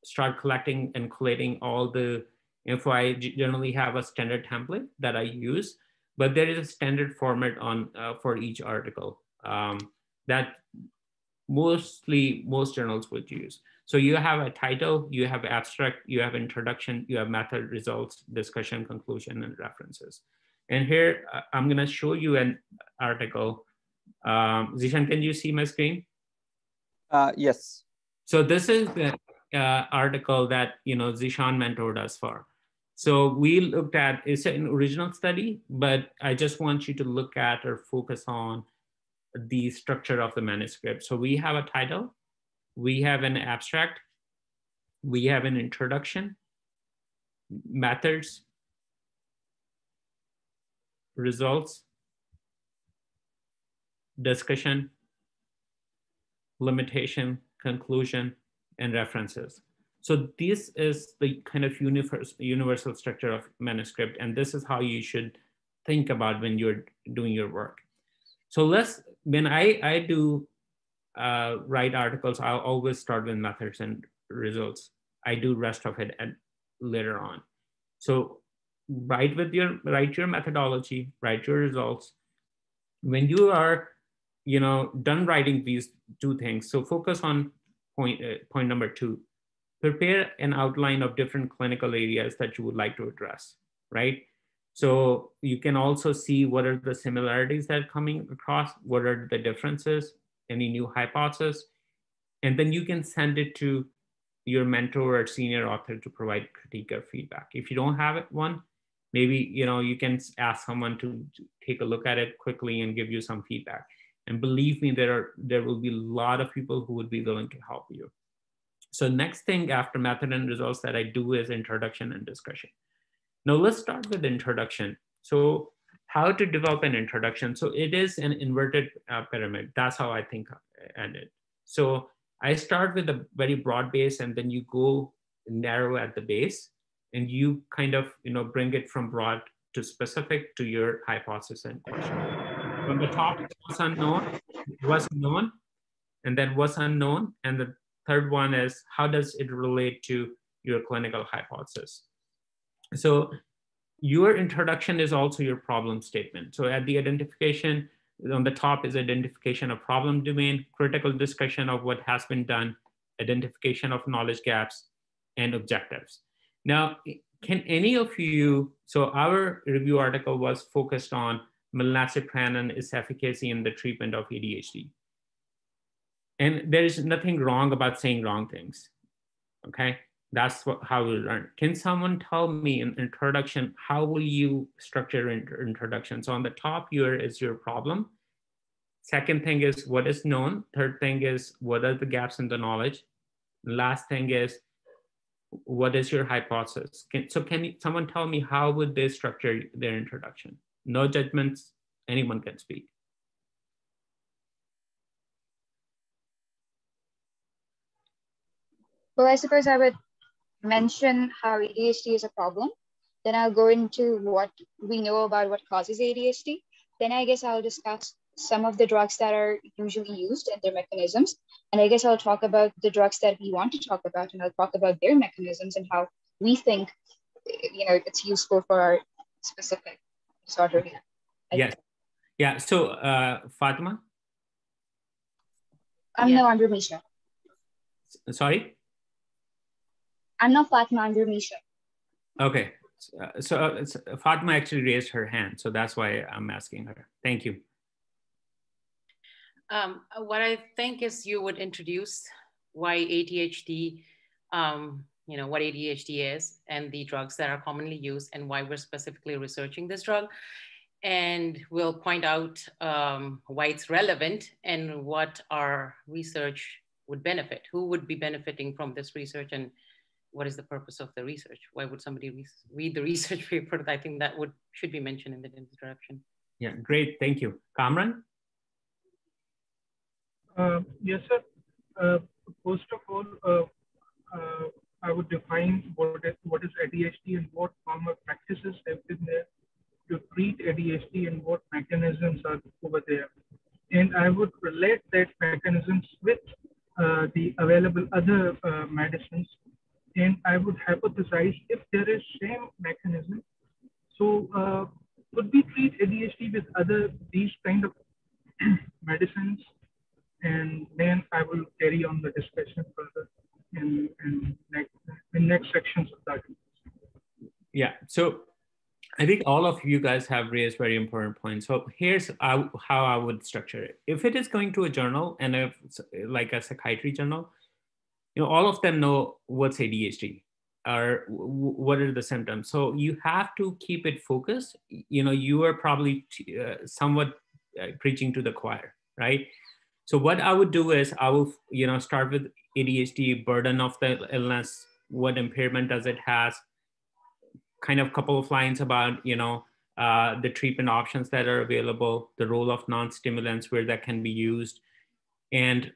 start collecting and collating all the info, I generally have a standard template that I use, but there is a standard format on for each article that most journals would use. So you have a title, you have abstract, you have introduction, you have method, results, discussion, conclusion, and references. And here I'm gonna show you an article. Zishan, can you see my screen? Yes. So this is the article that Zishan mentored us for. So we looked at, it's an original study, but I just want you to look at or focus on the structure of the manuscript. So we have a title, we have an abstract, we have an introduction, methods, results, discussion, limitation, conclusion, and references. So this is the kind of universal structure of Manuscript, and this is how you should think about when you're doing your work. So when I do write articles, I'll always start with methods and results. I do rest of it later on. So write your methodology, write your results. When you are done writing these two things. So focus on point number 2. Prepare an outline of different clinical areas that you would like to address, right? So you can also see what are the similarities that are coming across, what are the differences, any new hypotheses, and then you can send it to your mentor or senior author to provide critique or feedback. If you don't have one, maybe you can ask someone to take a look at it quickly and give you some feedback. And believe me, there will be a lot of people who would be willing to help you. So next thing after method and results that I do is introduction and discussion. Now let's start with introduction. So how to develop an introduction? So it is an inverted pyramid. That's how I think at it. So I start with a very broad base, and then you go narrow at the base, and you kind of bring it from broad to specific to your hypothesis and question. From the top, what's known, and then what's unknown, and the third one is how does it relate to your clinical hypothesis. So your introduction is also your problem statement. So at the identification, on the top is identification of problem domain, critical discussion of what has been done, identification of knowledge gaps, and objectives. Now, can any of you, so our review article was focused on milnacipran and its efficacy in the treatment of ADHD. And there is nothing wrong about saying wrong things, okay? That's how we learn. Can someone tell me in introduction, how will you structure introduction? So on the top here is your problem. Second thing is what is known. Third thing is what are the gaps in the knowledge. Last thing is what is your hypothesis? Can someone tell me how would they structure their introduction? No judgments, anyone can speak. Well, I suppose I would mention how ADHD is a problem. Then I'll go into what we know about what causes ADHD. Then I guess I'll discuss some of the drugs that are usually used and their mechanisms. And I guess I'll talk about the drugs that we want to talk about, and I'll talk about their mechanisms and how we think, it's useful for our specific disorder here. Yes. Yeah. So, Fatima? No, I'm Ramisha. Sorry? I'm not Fatima, I'm Ramisha. Okay. So Fatima actually raised her hand, so that's why I'm asking her. Thank you. What I think is you would introduce why ADHD, what ADHD is and the drugs that are commonly used and why we're specifically researching this drug. And we'll point out why it's relevant and what our research would benefit. Who would be benefiting from this research and what is the purpose of the research? Why would somebody read the research paper? I think that should be mentioned in the introduction. Yeah, great, thank you. Kamran? Yes, sir. First of all, I would define what is ADHD and what formal practices have been there to treat ADHD and what mechanisms are over there. And I would relate that mechanisms with the available other medicines. And I would hypothesize if there is same mechanism. So could we treat ADHD with these kind of medicines? And then I will carry on the discussion further in next sections of that. Yeah, so I think all of you guys have raised very important points. So here's how I would structure it. If it is going to a journal, and if it's like a psychiatry journal, all of them know what's ADHD or what are the symptoms. So you have to keep it focused. You are probably somewhat preaching to the choir, right? So what I would do is I will, start with ADHD, burden of the illness, what impairment does it has, kind of couple of lines about, the treatment options that are available, the role of non-stimulants, where that can be used, and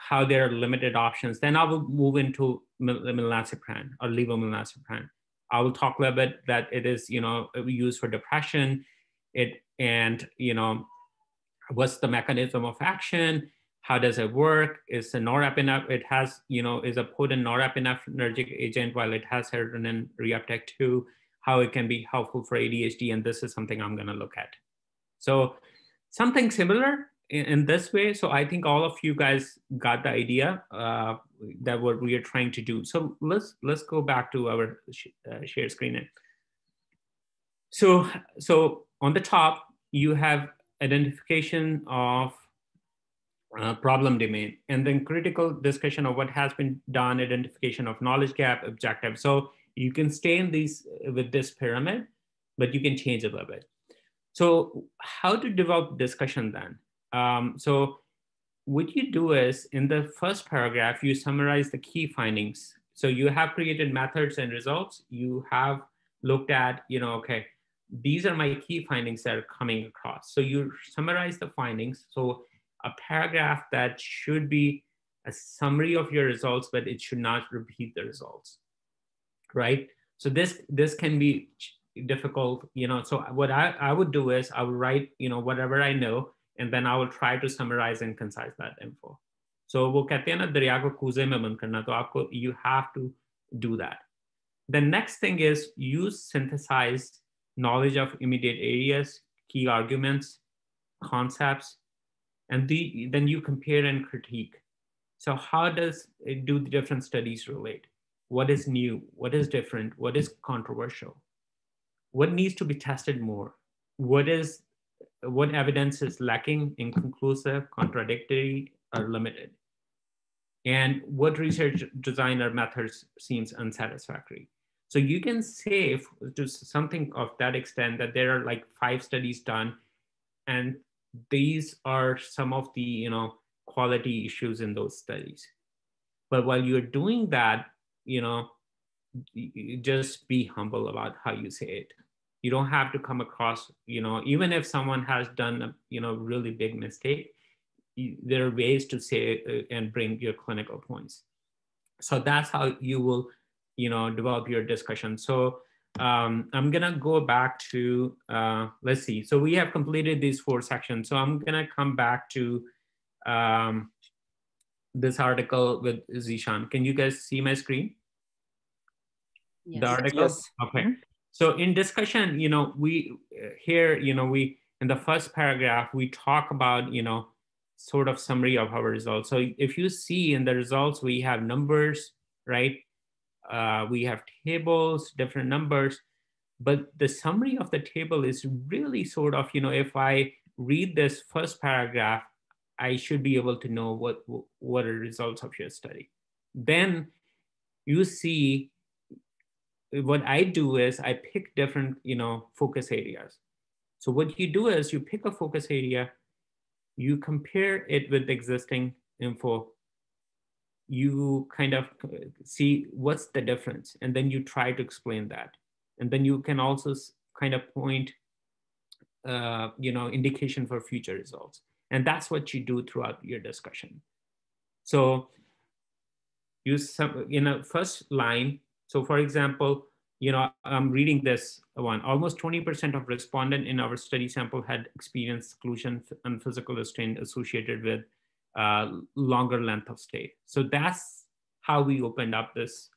how there are limited options. Then I will move into milnacipran or levomilnacipran. I will talk a little bit that it is, used for depression, what's the mechanism of action, how does it work, is the norepinephrine, it has, is a potent norepinephrinergic agent while it has serotonin reuptake too, how it can be helpful for ADHD, and this is something I'm going to look at. So something similar, in this way. So I think all of you guys got the idea that what we are trying to do. So let's go back to our share screen. So on the top, you have identification of problem domain, and then critical discussion of what has been done, identification of knowledge gap, objective. So you can stay in these with this pyramid, but you can change a little bit. So how to develop discussion then? So what you do is in the first paragraph, you summarize the key findings. So you have created methods and results. You have looked at, okay, these are my key findings that are coming across. So you summarize the findings. So a paragraph that should be a summary of your results, but it should not repeat the results, right? So this can be difficult, so what I would do is I would write, whatever I know, and then I will try to summarize and concise that info. So वो कहते हैं ना दरिया को कूजे में बंद करना, तो आपको you have to do that. The next thing is use synthesized knowledge of immediate areas, key arguments, concepts, and then you compare and critique. So how does it do the different studies relate? What is new? What is different? What is controversial? What needs to be tested more? What evidence is lacking, inconclusive, contradictory, or limited? And what research design or methods seems unsatisfactory? So you can say to something of that extent that there are like 5 studies done, and these are some of the quality issues in those studies. But while you're doing that, you just be humble about how you say it. You don't have to come across, even if someone has done a really big mistake, there are ways to say and bring your clinical points. So that's how you will, develop your discussion. So I'm gonna go back to, let's see. So we have completed these 4 sections. So I'm gonna come back to this article with Zishan. Can you guys see my screen? Yes. The article? Yes. Okay. So in discussion, we in the first paragraph, we talk about, sort of summary of our results. So if you see in the results, we have numbers, right? We have tables, different numbers, but the summary of the table is really sort of, if I read this first paragraph, I should be able to know what are the results of your study. Then you see, what I do is I pick different, focus areas. So what you do is you pick a focus area, you compare it with existing info, you kind of see what's the difference, and then you try to explain that. And then you can also kind of point, indication for future results. And that's what you do throughout your discussion. So first line. So for example, I'm reading this one. Almost 20% of respondents in our study sample had experienced seclusion and physical restraint associated with longer length of stay. So that's how we opened up this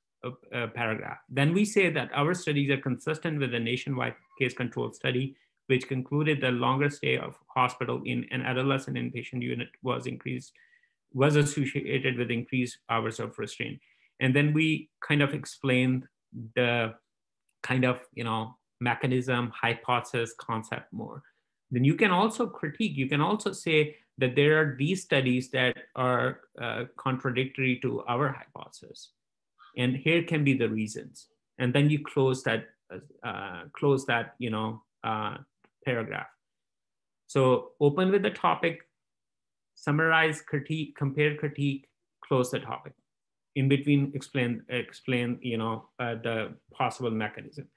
paragraph. Then we say that our studies are consistent with a nationwide case control study, which concluded the longer stay of hospital in an adolescent inpatient unit was associated with increased hours of restraint. And then we kind of explained the kind of, mechanism, hypothesis, concept more. Then you can also critique, you can also say that there are these studies that are contradictory to our hypothesis. And here can be the reasons. And then you close that paragraph. So open with the topic, summarize, critique, compare, critique, close the topic. In between, explain the possible mechanism.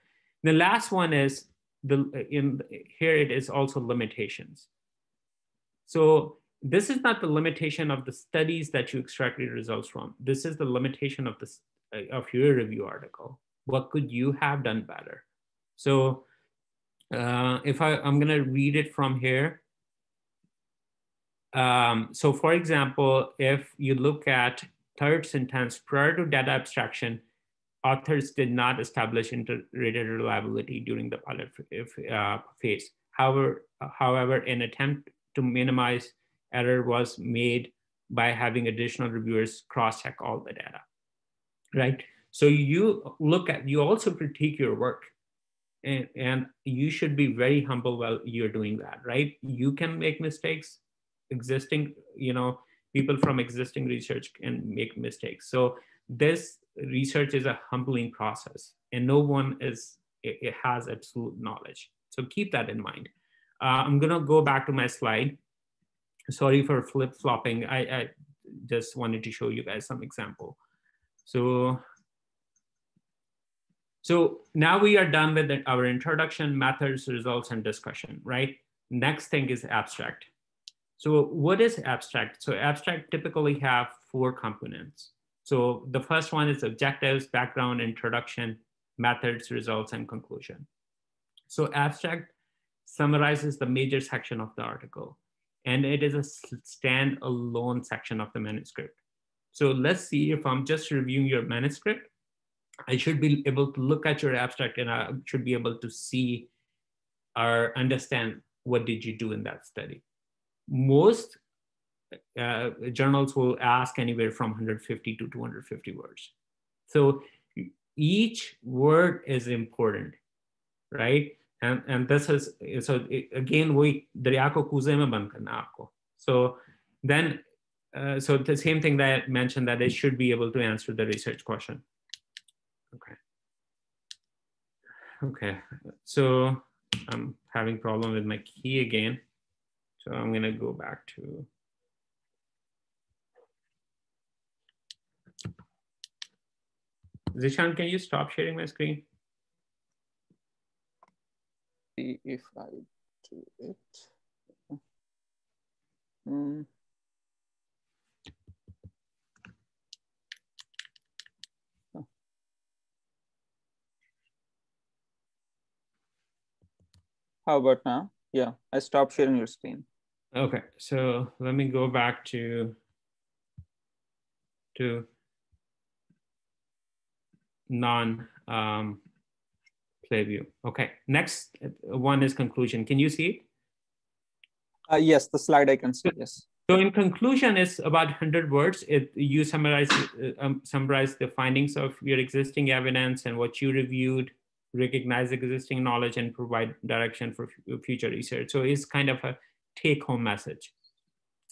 The last one is here it is also limitations. So this is not the limitation of the studies that you extracted results from. This is the limitation of your review article. What could you have done better? So if I'm gonna read it from here. So for example, if you look at third sentence, prior to data abstraction, authors did not establish integrated reliability during the pilot phase. However, in attempt to minimize error was made by having additional reviewers cross-check all the data, right? So you also critique your work, and you should be very humble while you're doing that, right? You can make mistakes. Existing, people from existing research can make mistakes. So this research is a humbling process, and no one it has absolute knowledge. So keep that in mind. I'm gonna go back to my slide. Sorry for flip-flopping. I just wanted to show you guys some example. So now we are done with our introduction, methods, results, and discussion, right? Next thing is abstract. So what is abstract? So abstract typically have 4 components. So the first one is objectives, background, introduction, methods, results, and conclusion. So abstract summarizes the major section of the article, and it is a stand-alone section of the manuscript. So let's see, if I'm just reviewing your manuscript, I should be able to look at your abstract, and I should be able to see or understand what did you do in that study. Most journals will ask anywhere from 150 to 250 words. So each word is important, right? And this is, so again, so then, so the same thing that I mentioned, that it should be able to answer the research question. Okay, so I'm having problem with my key again. So I'm gonna go back to, Zishan, can you stop sharing my screen? See if I do it. How about now? Yeah, I stopped sharing your screen. Okay, so let me go back to play view. Okay, next one is conclusion. Can you see it? Yes, the slide I can see, yes. So in conclusion, it's about 100 words. You summarize the findings of your existing evidence and what you reviewed, recognize existing knowledge, and provide direction for future research. So it's kind of a take-home message.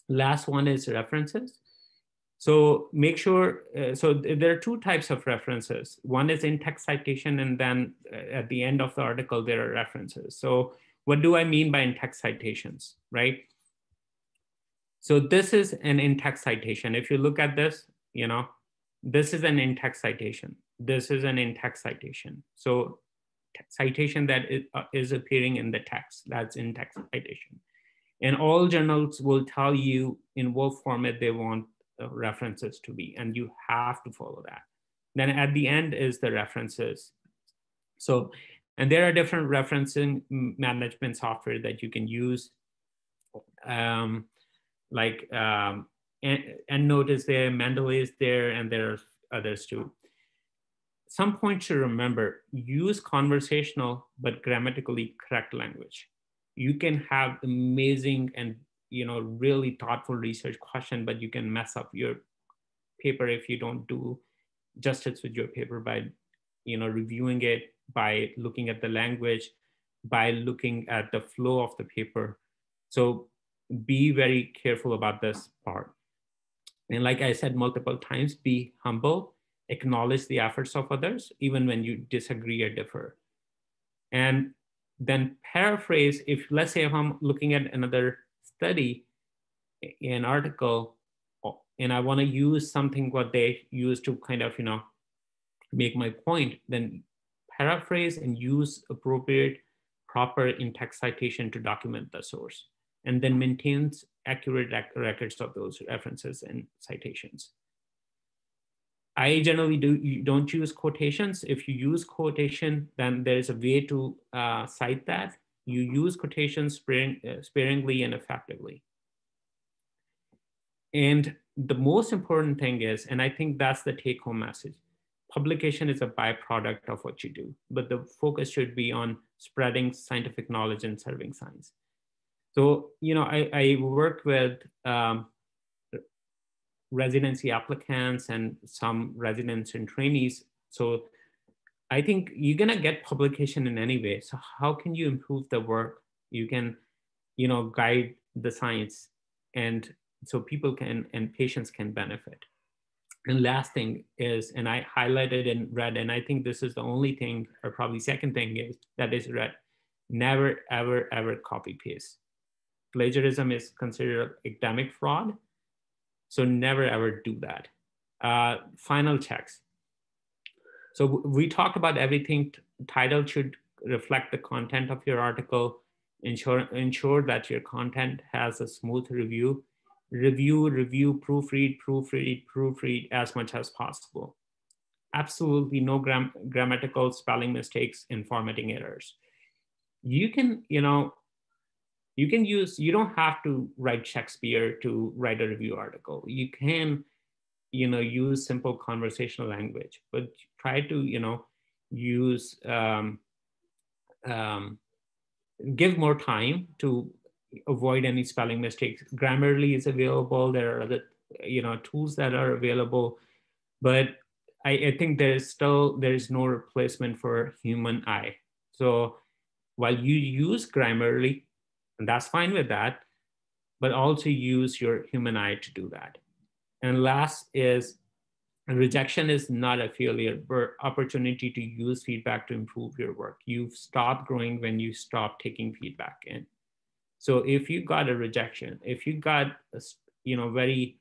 Last one is references. So make sure, so there are 2 types of references. One is in-text citation, and then at the end of the article, there are references. So what do I mean by in-text citations, right? So this is an in-text citation. If you look at this, this is an in-text citation. This is an in-text citation. So citation that is appearing in the text, that's in-text citation. And all journals will tell you in what format they want references to be, and you have to follow that. Then at the end is the references. So, and there are different referencing management software that you can use. Like EndNote is there, Mendeley is there, and there are others too. Some points to remember: use conversational but grammatically correct language. You can have amazing and really thoughtful research question, but you can mess up your paper if you don't do justice with your paper by reviewing it, by looking at the language, by looking at the flow of the paper. So be very careful about this part. And like I said multiple times, be humble, acknowledge the efforts of others, even when you disagree or differ. And then paraphrase, let's say if I'm looking at another study, an article, and I want to use something what they use to kind of, make my point, then paraphrase and use appropriate, proper in-text citation to document the source, and then maintains accurate records of those references and citations. I generally don't use quotations. If you use quotation, then there's a way to cite that. You use quotations sparingly and effectively. And the most important thing is, and I think that's the take-home message, publication is a byproduct of what you do, but the focus should be on spreading scientific knowledge and serving science. So, I work with residency applicants and some residents and trainees. So I think you're gonna get publication in any way. So how can you improve the work? You can, guide the science, and so people can and patients can benefit. And last thing is, and I highlighted in red, and I think this is the only thing, or probably second thing is that is red. Never, ever, ever copy paste. Plagiarism is considered academic fraud. So never ever do that. Final checks. So we talked about everything. Title should reflect the content of your article. Ensure that your content has a smooth review. Review, proofread as much as possible. Absolutely no grammatical spelling mistakes and formatting errors. You can use, you don't have to write Shakespeare to write a review article. You can, use simple conversational language, but try to, use, give more time to avoid any spelling mistakes. Grammarly is available. There are other, tools that are available, but I think there's no replacement for human eye. So while you use Grammarly, and that's fine with that, but also use your human eye to do that. And last is, rejection is not a failure, but opportunity to use feedback to improve your work. You stop growing when you stop taking feedback in. So if you got a rejection, if you got a very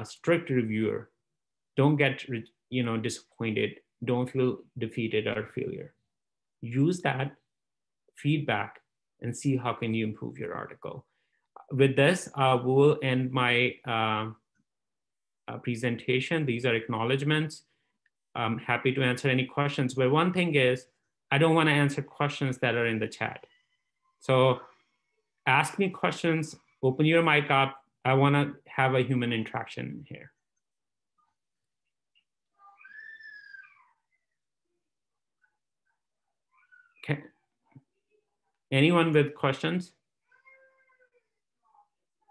strict reviewer, don't get disappointed. Don't feel defeated or failure. Use that feedback and see how can you improve your article. With this, we will end my presentation. These are acknowledgements. I'm happy to answer any questions, but one thing is, I don't want to answer questions that are in the chat. So ask me questions, open your mic up. I want to have a human interaction here. Okay. Anyone with questions?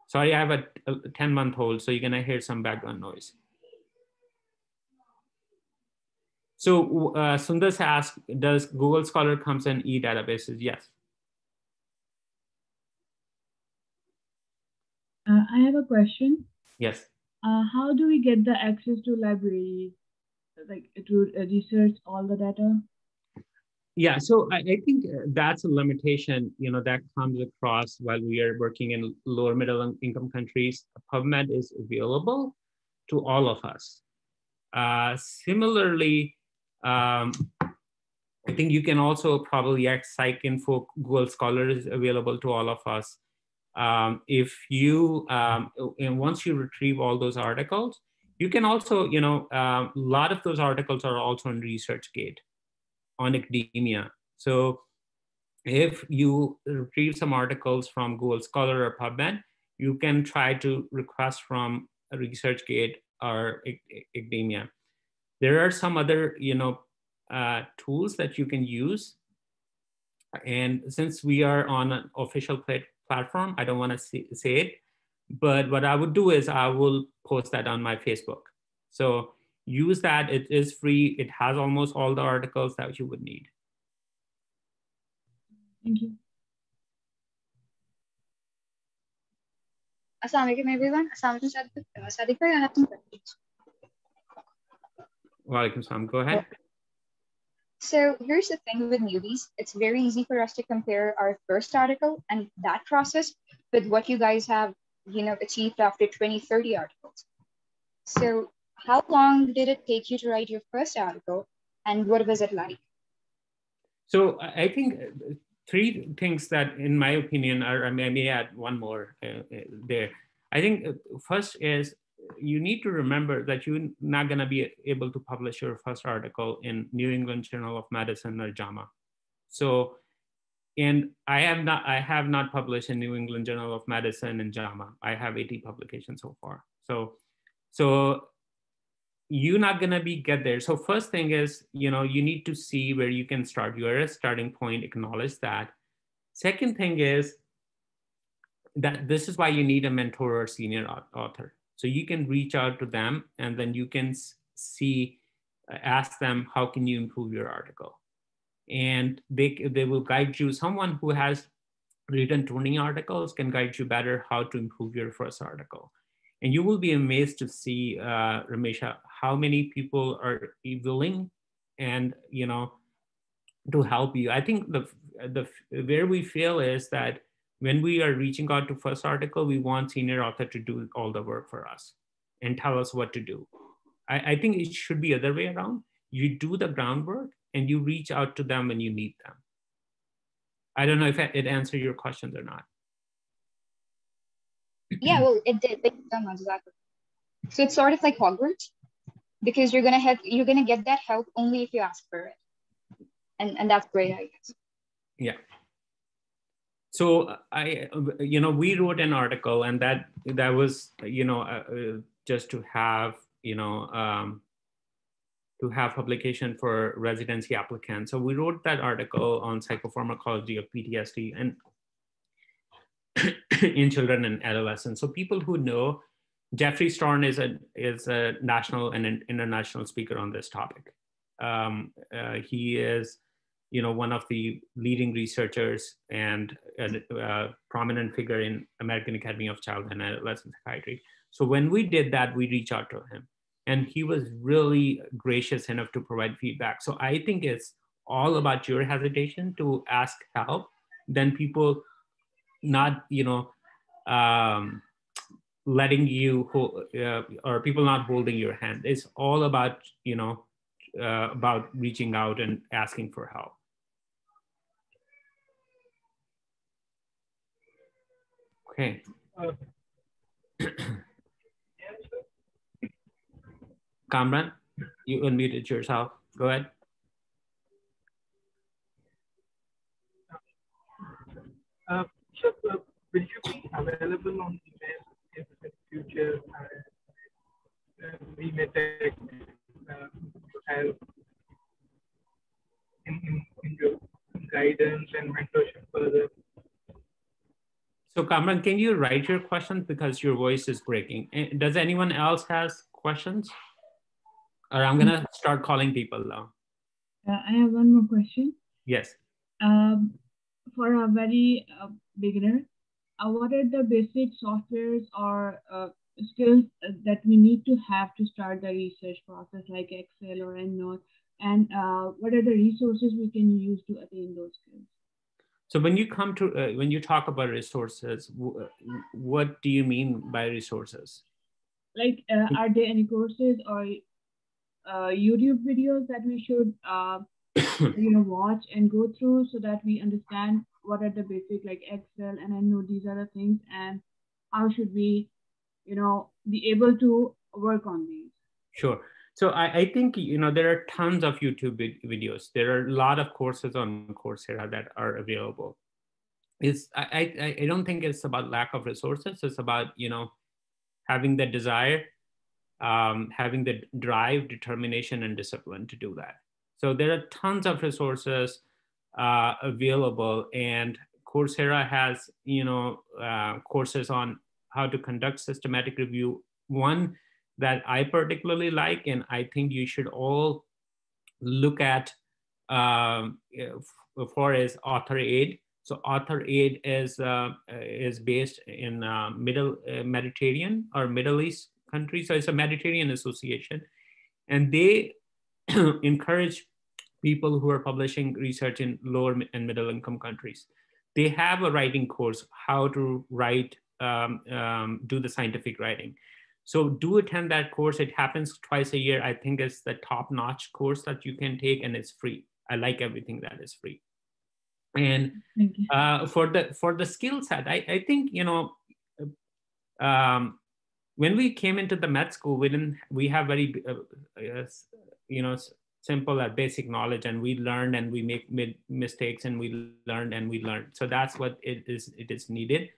Sorry, I have a 10-month-old, so you're gonna hear some background noise. So Sundas asked, does Google Scholar comes in e-databases? Yes. I have a question. Yes. How do we get the access to libraries, like to research all the data? Yeah, so I think that's a limitation, that comes across while we are working in lower middle income countries. PubMed is available to all of us. Similarly, I think you can also probably PsycInfo, Google Scholar is available to all of us. If you, and once you retrieve all those articles, you can also, a lot of those articles are also on ResearchGate, on academia. So if you retrieve some articles from Google Scholar or PubMed, you can try to request from ResearchGate or academia. There are some other, tools that you can use. And since we are on an official platform, I don't want to say it, but what I would do is I will post that on my Facebook. So use that, it is free. It has almost all the articles that you would need. Thank you. Assalamualaikum everyone. Assalamualaikum Sadiq. I have some questions. Walaikum salam. Go ahead. So here's the thing with newbies. It's very easy for us to compare our first article and that process with what you guys have, achieved after 20, 30 articles. So how long did it take you to write your first article and what was it like? So I think three things that, in my opinion, are, I may add one more there. I think first is, you need to remember that you're not going to be able to publish your first article in New England Journal of Medicine or JAMA. So, and I have not published in New England Journal of Medicine and JAMA. I have 80 publications so far. So you're not going to get there. So first thing is, you need to see where you can start. You're at a starting point, acknowledge that. Second thing is that this is why you need a mentor or senior author. So you can reach out to them and then you can ask them, how can you improve your article? And they will guide you. Someone who has written 20 articles can guide you better how to improve your first article. And you will be amazed to see, Ramesha, how many people are willing and, to help you. I think where we fail is that when we are reaching out to first article, we want senior author to do all the work for us and tell us what to do. I think it should be other way around. You do the groundwork and you reach out to them when you need them. I don't know if it answered your questions or not. Yeah, well, it did. Exactly. So it's sort of like Hogwarts, because you're gonna get that help only if you ask for it, and that's great, I guess. Yeah. So we wrote an article, and that was, just to have, to have publication for residency applicants. So we wrote that article on psychopharmacology of PTSD and in children and adolescents. So people who know, Jeffrey Storn is a national and an international speaker on this topic. He is, one of the leading researchers and a prominent figure in American Academy of Child and Adolescent Psychiatry. So when we did that, we reached out to him, and he was really gracious enough to provide feedback. So I think it's all about your hesitation to ask help, then people not, letting you, or people not holding your hand. It's all about, about reaching out and asking for help. Okay. Kamran, you unmuted yourself. Go ahead. So will you be available on email in the future? We may take help in your guidance and mentorship further. So Kamran, can you write your questions because your voice is breaking? Does anyone else has questions? Or I'm gonna start calling people now. I have one more question. Yes. For a very beginner, what are the basic softwares or skills that we need to have to start the research process, like Excel or EndNote, and what are the resources we can use to attain those skills? So when you come to, when you talk about resources, what do you mean by resources? Like, are there any courses or YouTube videos that we should watch and go through so that we understand what are the basic, like Excel and EndNote, these are the things, and how should we, be able to work on these? Sure. So I think, there are tons of YouTube videos. There are a lot of courses on Coursera that are available. I don't think it's about lack of resources. It's about, having the desire, having the drive, determination, and discipline to do that. So there are tons of resources available, and Coursera has, courses on how to conduct systematic review. One that I particularly like, and I think you should all look at for is Author Aid. So Author Aid is based in Mediterranean or Middle East countries. So it's a Mediterranean association, and they encourage people who are publishing research in lower and middle income countries. They have a writing course, how to write, do the scientific writing. So do attend that course. It happens twice a year. I think it's the top-notch course that you can take, and it's free. I like everything that is free. And for the skill set, I think, when we came into the med school, we have very, simple and basic knowledge, and we learned and we made mistakes, and we learned. So that's what it is needed.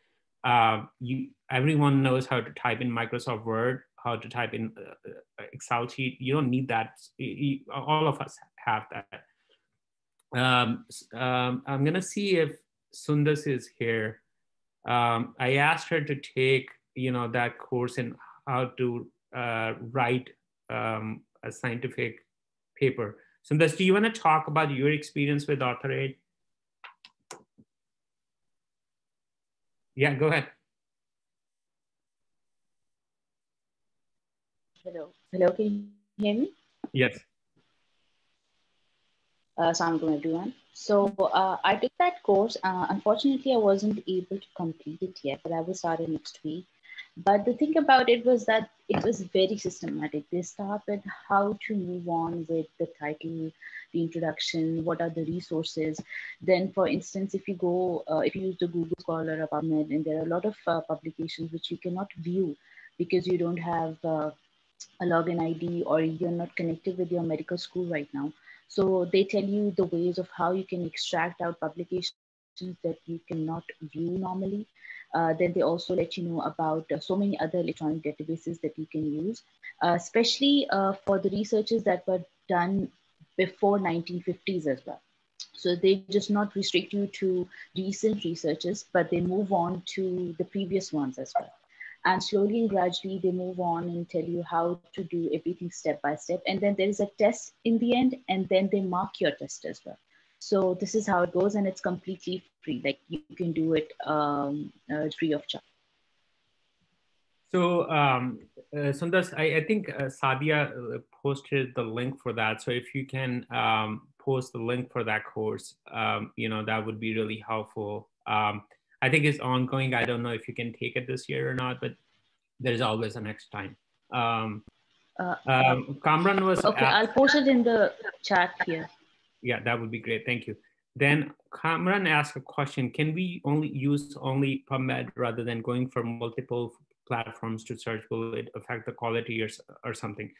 Everyone knows how to type in Microsoft Word, how to type in Excel sheet. You don't need that. All of us have that. I'm gonna see if Sundas is here. I asked her to take, that course in how to write a scientific paper. Sundas, do you want to talk about your experience with author aid? Yeah, go ahead. Hello, can you hear me? Yes. Assalamu alaikum, everyone. So I took that course. Unfortunately, I wasn't able to complete it yet, but I will start it next week. But the thing about it was that it was very systematic. They start with how to move on with the title, the introduction, what are the resources. Then, for instance, if you go, if you use the Google Scholar or PubMed, and there are a lot of publications which you cannot view because you don't have a login ID or you're not connected with your medical school right now. So they tell you the ways of how you can extract out publications that you cannot view normally. Then they also let you know about so many other electronic databases that you can use, especially for the researches that were done before 1950s as well. So they just not restrict you to recent researches, but they move on to the previous ones as well. And slowly and gradually, they move on and tell you how to do everything step by step. And then there is a test in the end, and then they mark your test as well. So this is how it goes, and it's completely free. Like you can do it free of charge. So Sundas, I think Sadia posted the link for that. So if you can post the link for that course, that would be really helpful. I think it's ongoing. I don't know if you can take it this year or not, but there's always a next time. Kamran was okay. I'll post it in the chat here. Yeah, that would be great. Thank you. Then Kamran asked a question: can we use only PubMed rather than going for multiple platforms to search? Will it affect the quality or something?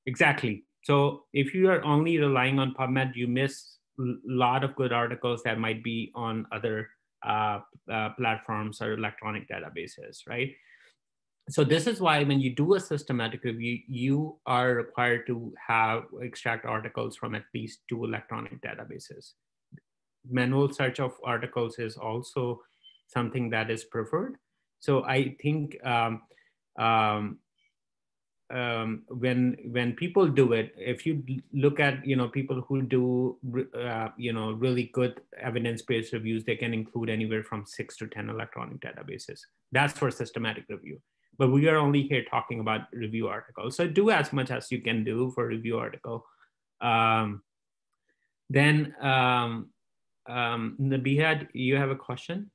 Exactly. So if you are only relying on PubMed, you miss a lot of good articles that might be on other platforms or electronic databases, right? So this is why when you do a systematic review, you are required to extract articles from at least 2 electronic databases. Manual search of articles is also something that is preferred. So I think when people do it, if you look at people who do really good evidence-based reviews, they can include anywhere from 6 to 10 electronic databases. That's for systematic review. But we are only here talking about review articles. So do as much as you can do for review article. Then Nabihad, you have a question?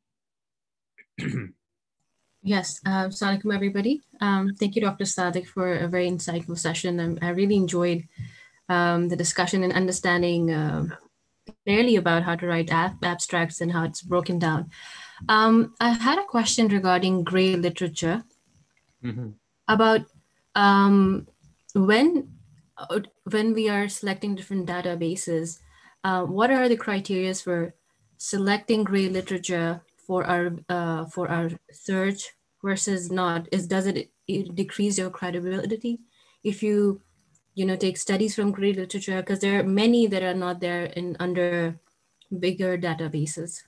Yes, Assalamu alaikum, everybody. Thank you, Dr. Sadiq, for a very insightful session. I really enjoyed the discussion and understanding clearly about how to write abstracts and how it's broken down. I had a question regarding gray literature. Mm-hmm. About when we are selecting different databases, what are the criteria for selecting gray literature for our search versus not? Does it decrease your credibility if you take studies from gray literature, because there are many that are not there under bigger databases?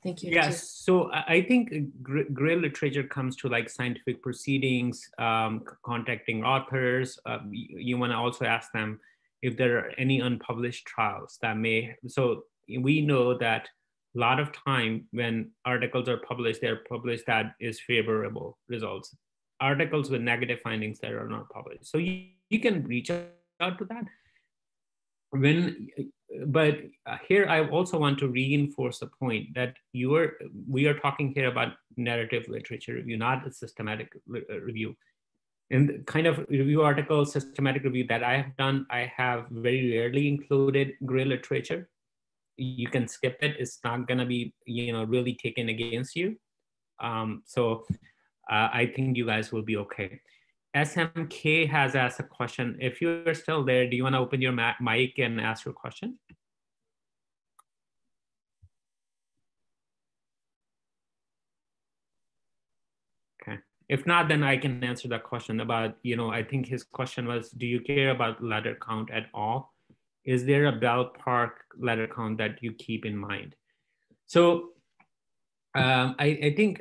Thank you. Yes, so I think gray literature comes to like scientific proceedings, contacting authors. You want to also ask them if there are any unpublished trials that may. So we know that a lot of time when articles are published, they're published that is favorable results. Articles with negative findings that are not published. So you can reach out to that. But here I also want to reinforce the point that we are talking here about narrative literature review, not a systematic review. In the kind of review article, systematic review that I have done, I have very rarely included gray literature. You can skip it. It's not gonna be really taken against you. So I think you guys will be okay. SMK has asked a question. If you're still there, do you want to open your mic and ask your question? Okay. If not, then I can answer that question about, I think his question was, do you care about letter count at all? Is there a ballpark letter count that you keep in mind? So I think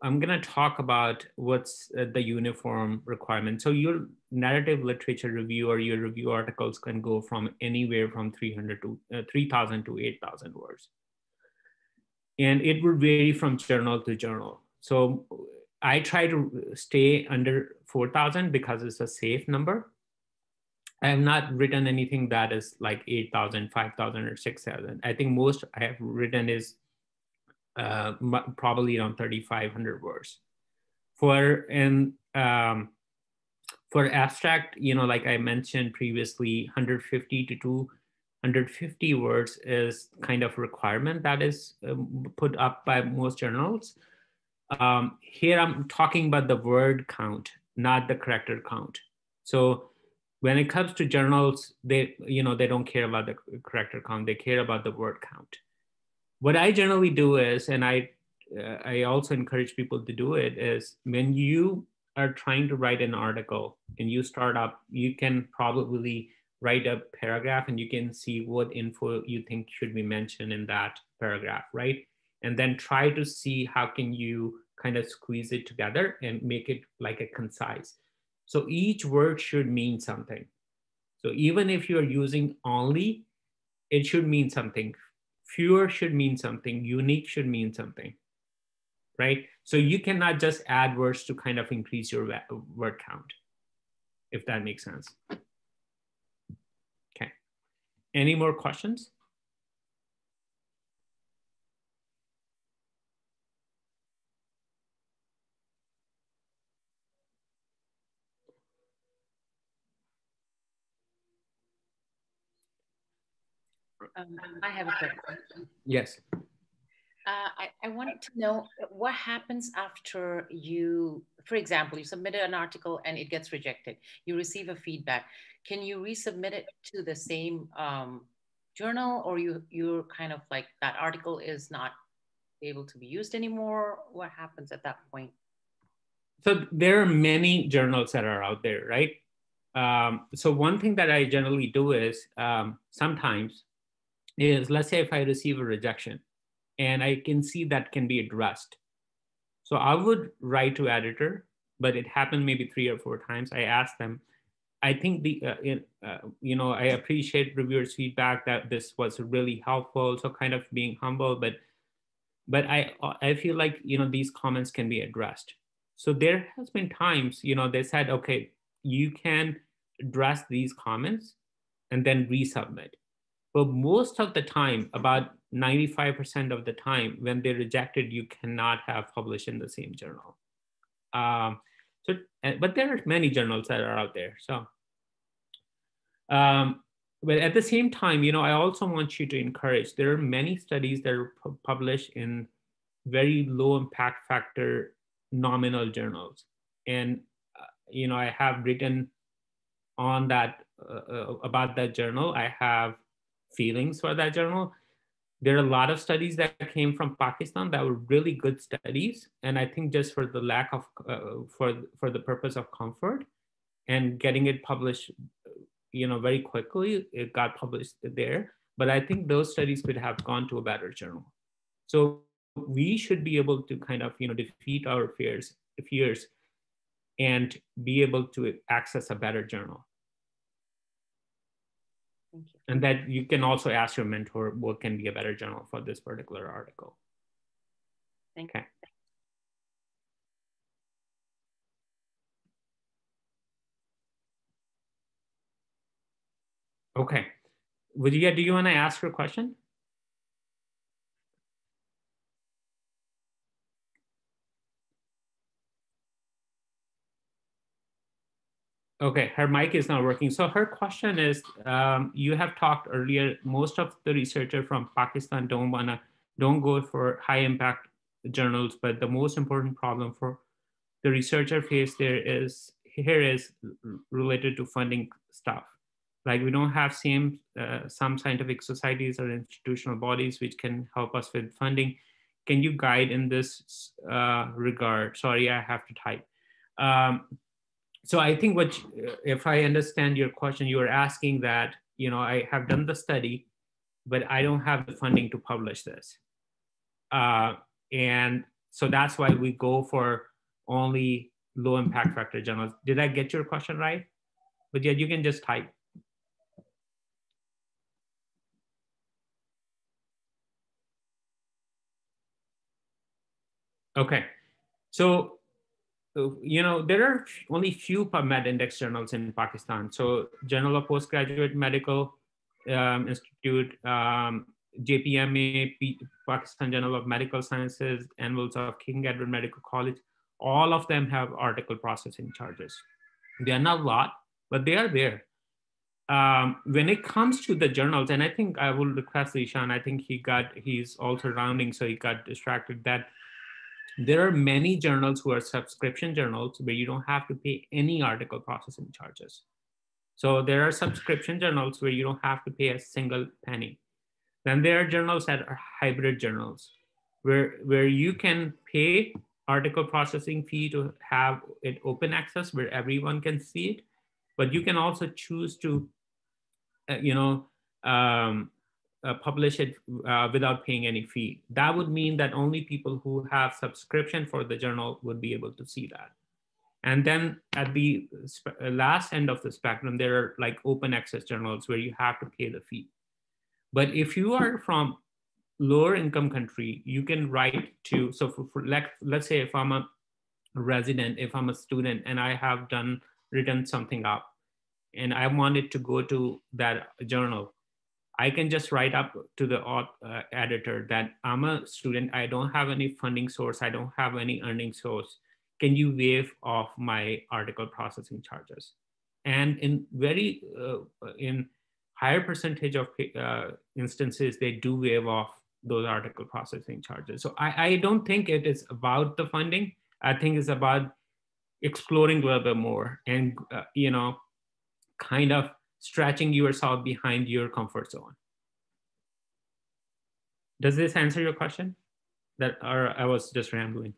I'm going to talk about what's the uniform requirement. So your narrative literature review or your review articles can go from anywhere from 300 to 3,000 to 8,000 words. And it would vary from journal to journal. So I try to stay under 4,000 because it's a safe number. I have not written anything that is like 8,000, 5,000, or 6,000. I think most I have written is probably around 3,500 words. For abstract, like I mentioned previously, 150 to 250 words is kind of requirement that is put up by most journals. Here I'm talking about the word count, not the character count. So when it comes to journals, they don't care about the character count, they care about the word count. What I generally do is, and I also encourage people to do it, is when you are trying to write an article and you start up, you can probably write a paragraph and you can see what info you think should be mentioned in that paragraph, right? And then try to see how can you kind of squeeze it together and make it like a concise. So each word should mean something. So even if you're using only, it should mean something. Fewer should mean something, unique should mean something, right? So you cannot just add words to kind of increase your word count, if that makes sense. Okay, any more questions? I have a question. Yes. I wanted to know what happens after you, for example, you submitted an article and it gets rejected. You receive a feedback. Can you resubmit it to the same journal, or you're kind of like that article is not able to be used anymore? What happens at that point? So there are many journals that are out there, right? So one thing that I generally do is sometimes is, let's say if I receive a rejection and I can see that can be addressed. So I would write to editor, but it happened maybe 3 or 4 times. I asked them, I think I appreciate reviewers' feedback that this was really helpful. So kind of being humble, but I feel like, these comments can be addressed. So there has been times, they said, okay, you can address these comments and then resubmit. But most of the time, about 95% of the time, when they rejected, you cannot have published in the same journal. But there are many journals that are out there. So, but at the same time, I also want you to encourage, there are many studies that are published in very low impact factor nominal journals. And, I have written on that, about that journal. I have feelings for that journal. There are a lot of studies that came from Pakistan that were really good studies. And I think just for the lack of, for the purpose of comfort and getting it published, very quickly, it got published there. But I think those studies could have gone to a better journal. So we should be able to kind of, defeat our fears and be able to access a better journal. Thank you. And that you can also ask your mentor what can be a better journal for this particular article. Thank you. Okay. Vidya, do you want to ask your question? Okay, her mic is not working. So her question is, you have talked earlier, most of the researchers from Pakistan don't go for high impact journals, but the most important problem for the researcher face here is related to funding stuff. Like we don't have some scientific societies or institutional bodies which can help us with funding. Can you guide in this regard? Sorry, I have to type. So I think if I understand your question, you are asking that, I have done the study, but I don't have the funding to publish this. And so that's why we go for only low impact factor journals. Did I get your question right? But yeah, you can just type. Okay, so there are only few PubMed index journals in Pakistan. So Journal of Postgraduate Medical Institute, JPMA, Pakistan Journal of Medical Sciences, Annals of King Edward Medical College, all of them have article processing charges. They are not a lot, but they are there. When it comes to the journals, and I think I will request Ishan, I think he's also rounding, so he got distracted, that there are many journals who are subscription journals where you don't have to pay any article processing charges. So there are subscription journals where you don't have to pay a single penny. Then there are journals that are hybrid journals where you can pay article processing fee to have it open access where everyone can see it, but you can also choose to, publish it without paying any fee. That would mean that only people who have subscription for the journal would be able to see that. And then at the last end of the spectrum, there are like open access journals where you have to pay the fee. But if you are from lower income country, you can write to, so let's say if I'm a resident, if I'm a student and I have written something up and I wanted to go to that journal, I can just write up to the editor that I'm a student, I don't have any funding source, I don't have any earning source. Can you waive off my article processing charges? And in in higher percentage of instances, they do waive off those article processing charges. So I don't think it is about the funding. I think it's about exploring a little bit more and, kind of stretching yourself behind your comfort zone. Does this answer your question? Or I was just rambling?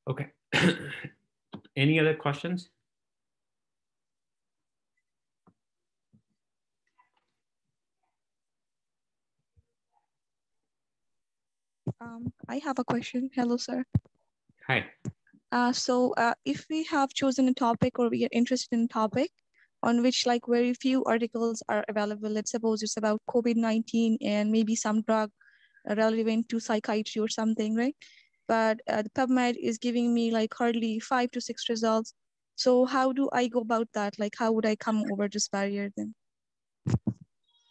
Okay. Any other questions? I have a question. Hello, sir. Hi. If we have chosen a topic or we are interested in a topic on which like very few articles are available, let's suppose it's about COVID-19 and maybe some drug relevant to psychiatry or something, right? But the PubMed is giving me like hardly 5 to 6 results. So how do I go about that? Like, how would I come over this barrier then?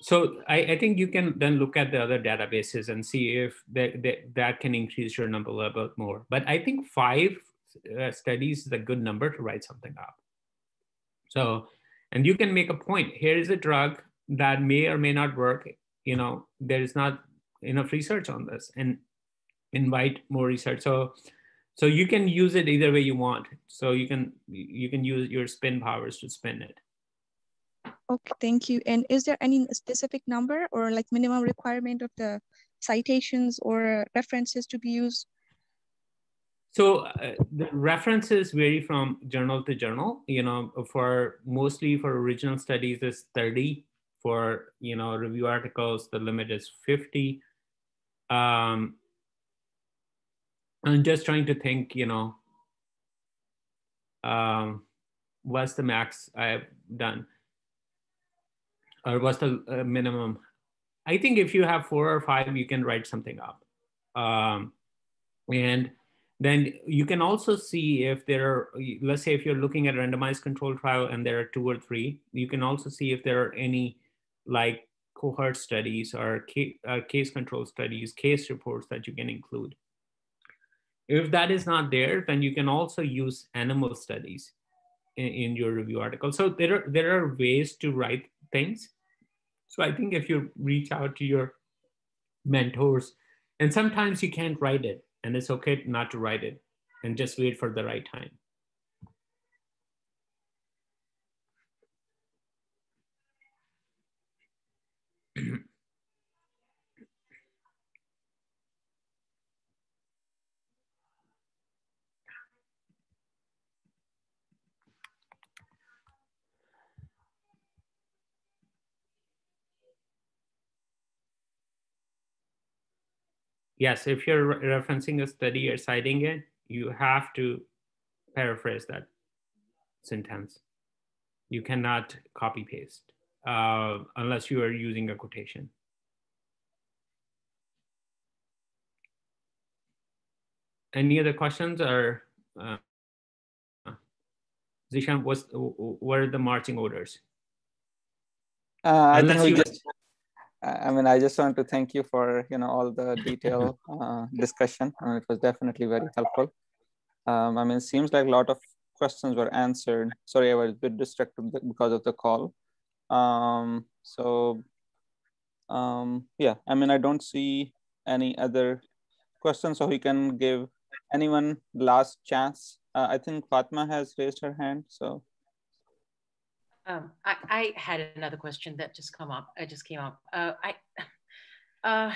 So I think you can then look at the other databases and see if that can increase your number a little bit more. But I think 5 studies is a good number to write something up. So, and you can make a point. Here is a drug that may or may not work. There is not enough research on this, and invite more research. So you can use it either way you want. So you can use your spin powers to spin it. Okay, thank you. And is there any specific number or like minimum requirement of the citations or references to be used? So the references vary from journal to journal. Mostly for original studies is 30. For review articles, the limit is 50. I'm just trying to think. What's the max I've done, or what's the minimum? I think if you have 4 or 5, you can write something up. And then you can also see if there are, let's say if you're looking at a randomized control trial and there are 2 or 3, you can also see if there are any like cohort studies or case control studies, case reports that you can include. If that is not there, then you can also use animal studies in your review article. So there are ways to write things. So I think if you reach out to your mentors, and sometimes you can't write it, and it's okay not to write it, and just wait for the right time. yes, if you're referencing a study or citing it, you have to paraphrase that sentence. You cannot copy paste unless you are using a quotation. Any other questions, or Zishan, what are the marching orders? I think we just, I mean, I just want to thank you for, all the detailed discussion. It was definitely very helpful. I mean, it seems like a lot of questions were answered. Sorry, I was a bit distracted because of the call. Yeah, I mean, I don't see any other questions, so we can give anyone last chance. I think Fatma has raised her hand, so. I had another question that just came up.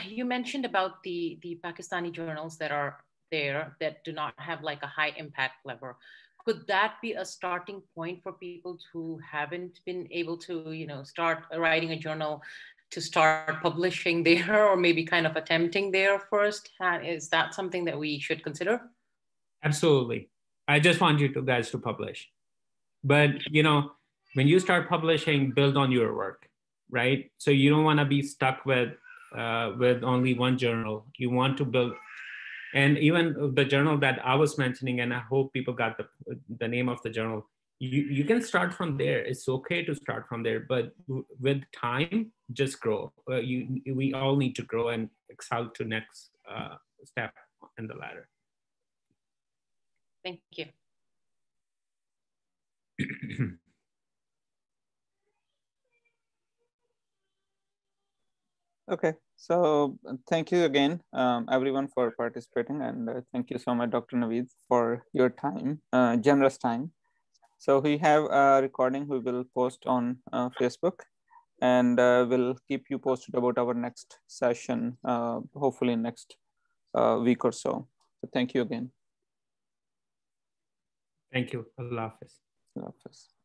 You mentioned about the Pakistani journals that are there that do not have like a high impact level. Could that be a starting point for people who haven't been able to, start writing a journal, to start publishing there, or maybe kind of attempting there first? Is that something that we should consider? Absolutely. I just want you guys to publish. But, when you start publishing, build on your work, right? So you don't want to be stuck with only one journal. You want to build, and even the journal that I was mentioning, and I hope people got the name of the journal, you can start from there. It's okay to start from there, but with time, just grow. We all need to grow and excel to next step in the ladder. Thank you. Okay, so thank you again, everyone, for participating, and thank you so much, Dr. Naveed, for your time, generous time. So we have a recording we will post on Facebook, and we'll keep you posted about our next session, hopefully next week or so. So thank you again. Thank you. Allah Hafiz. Allah Hafiz.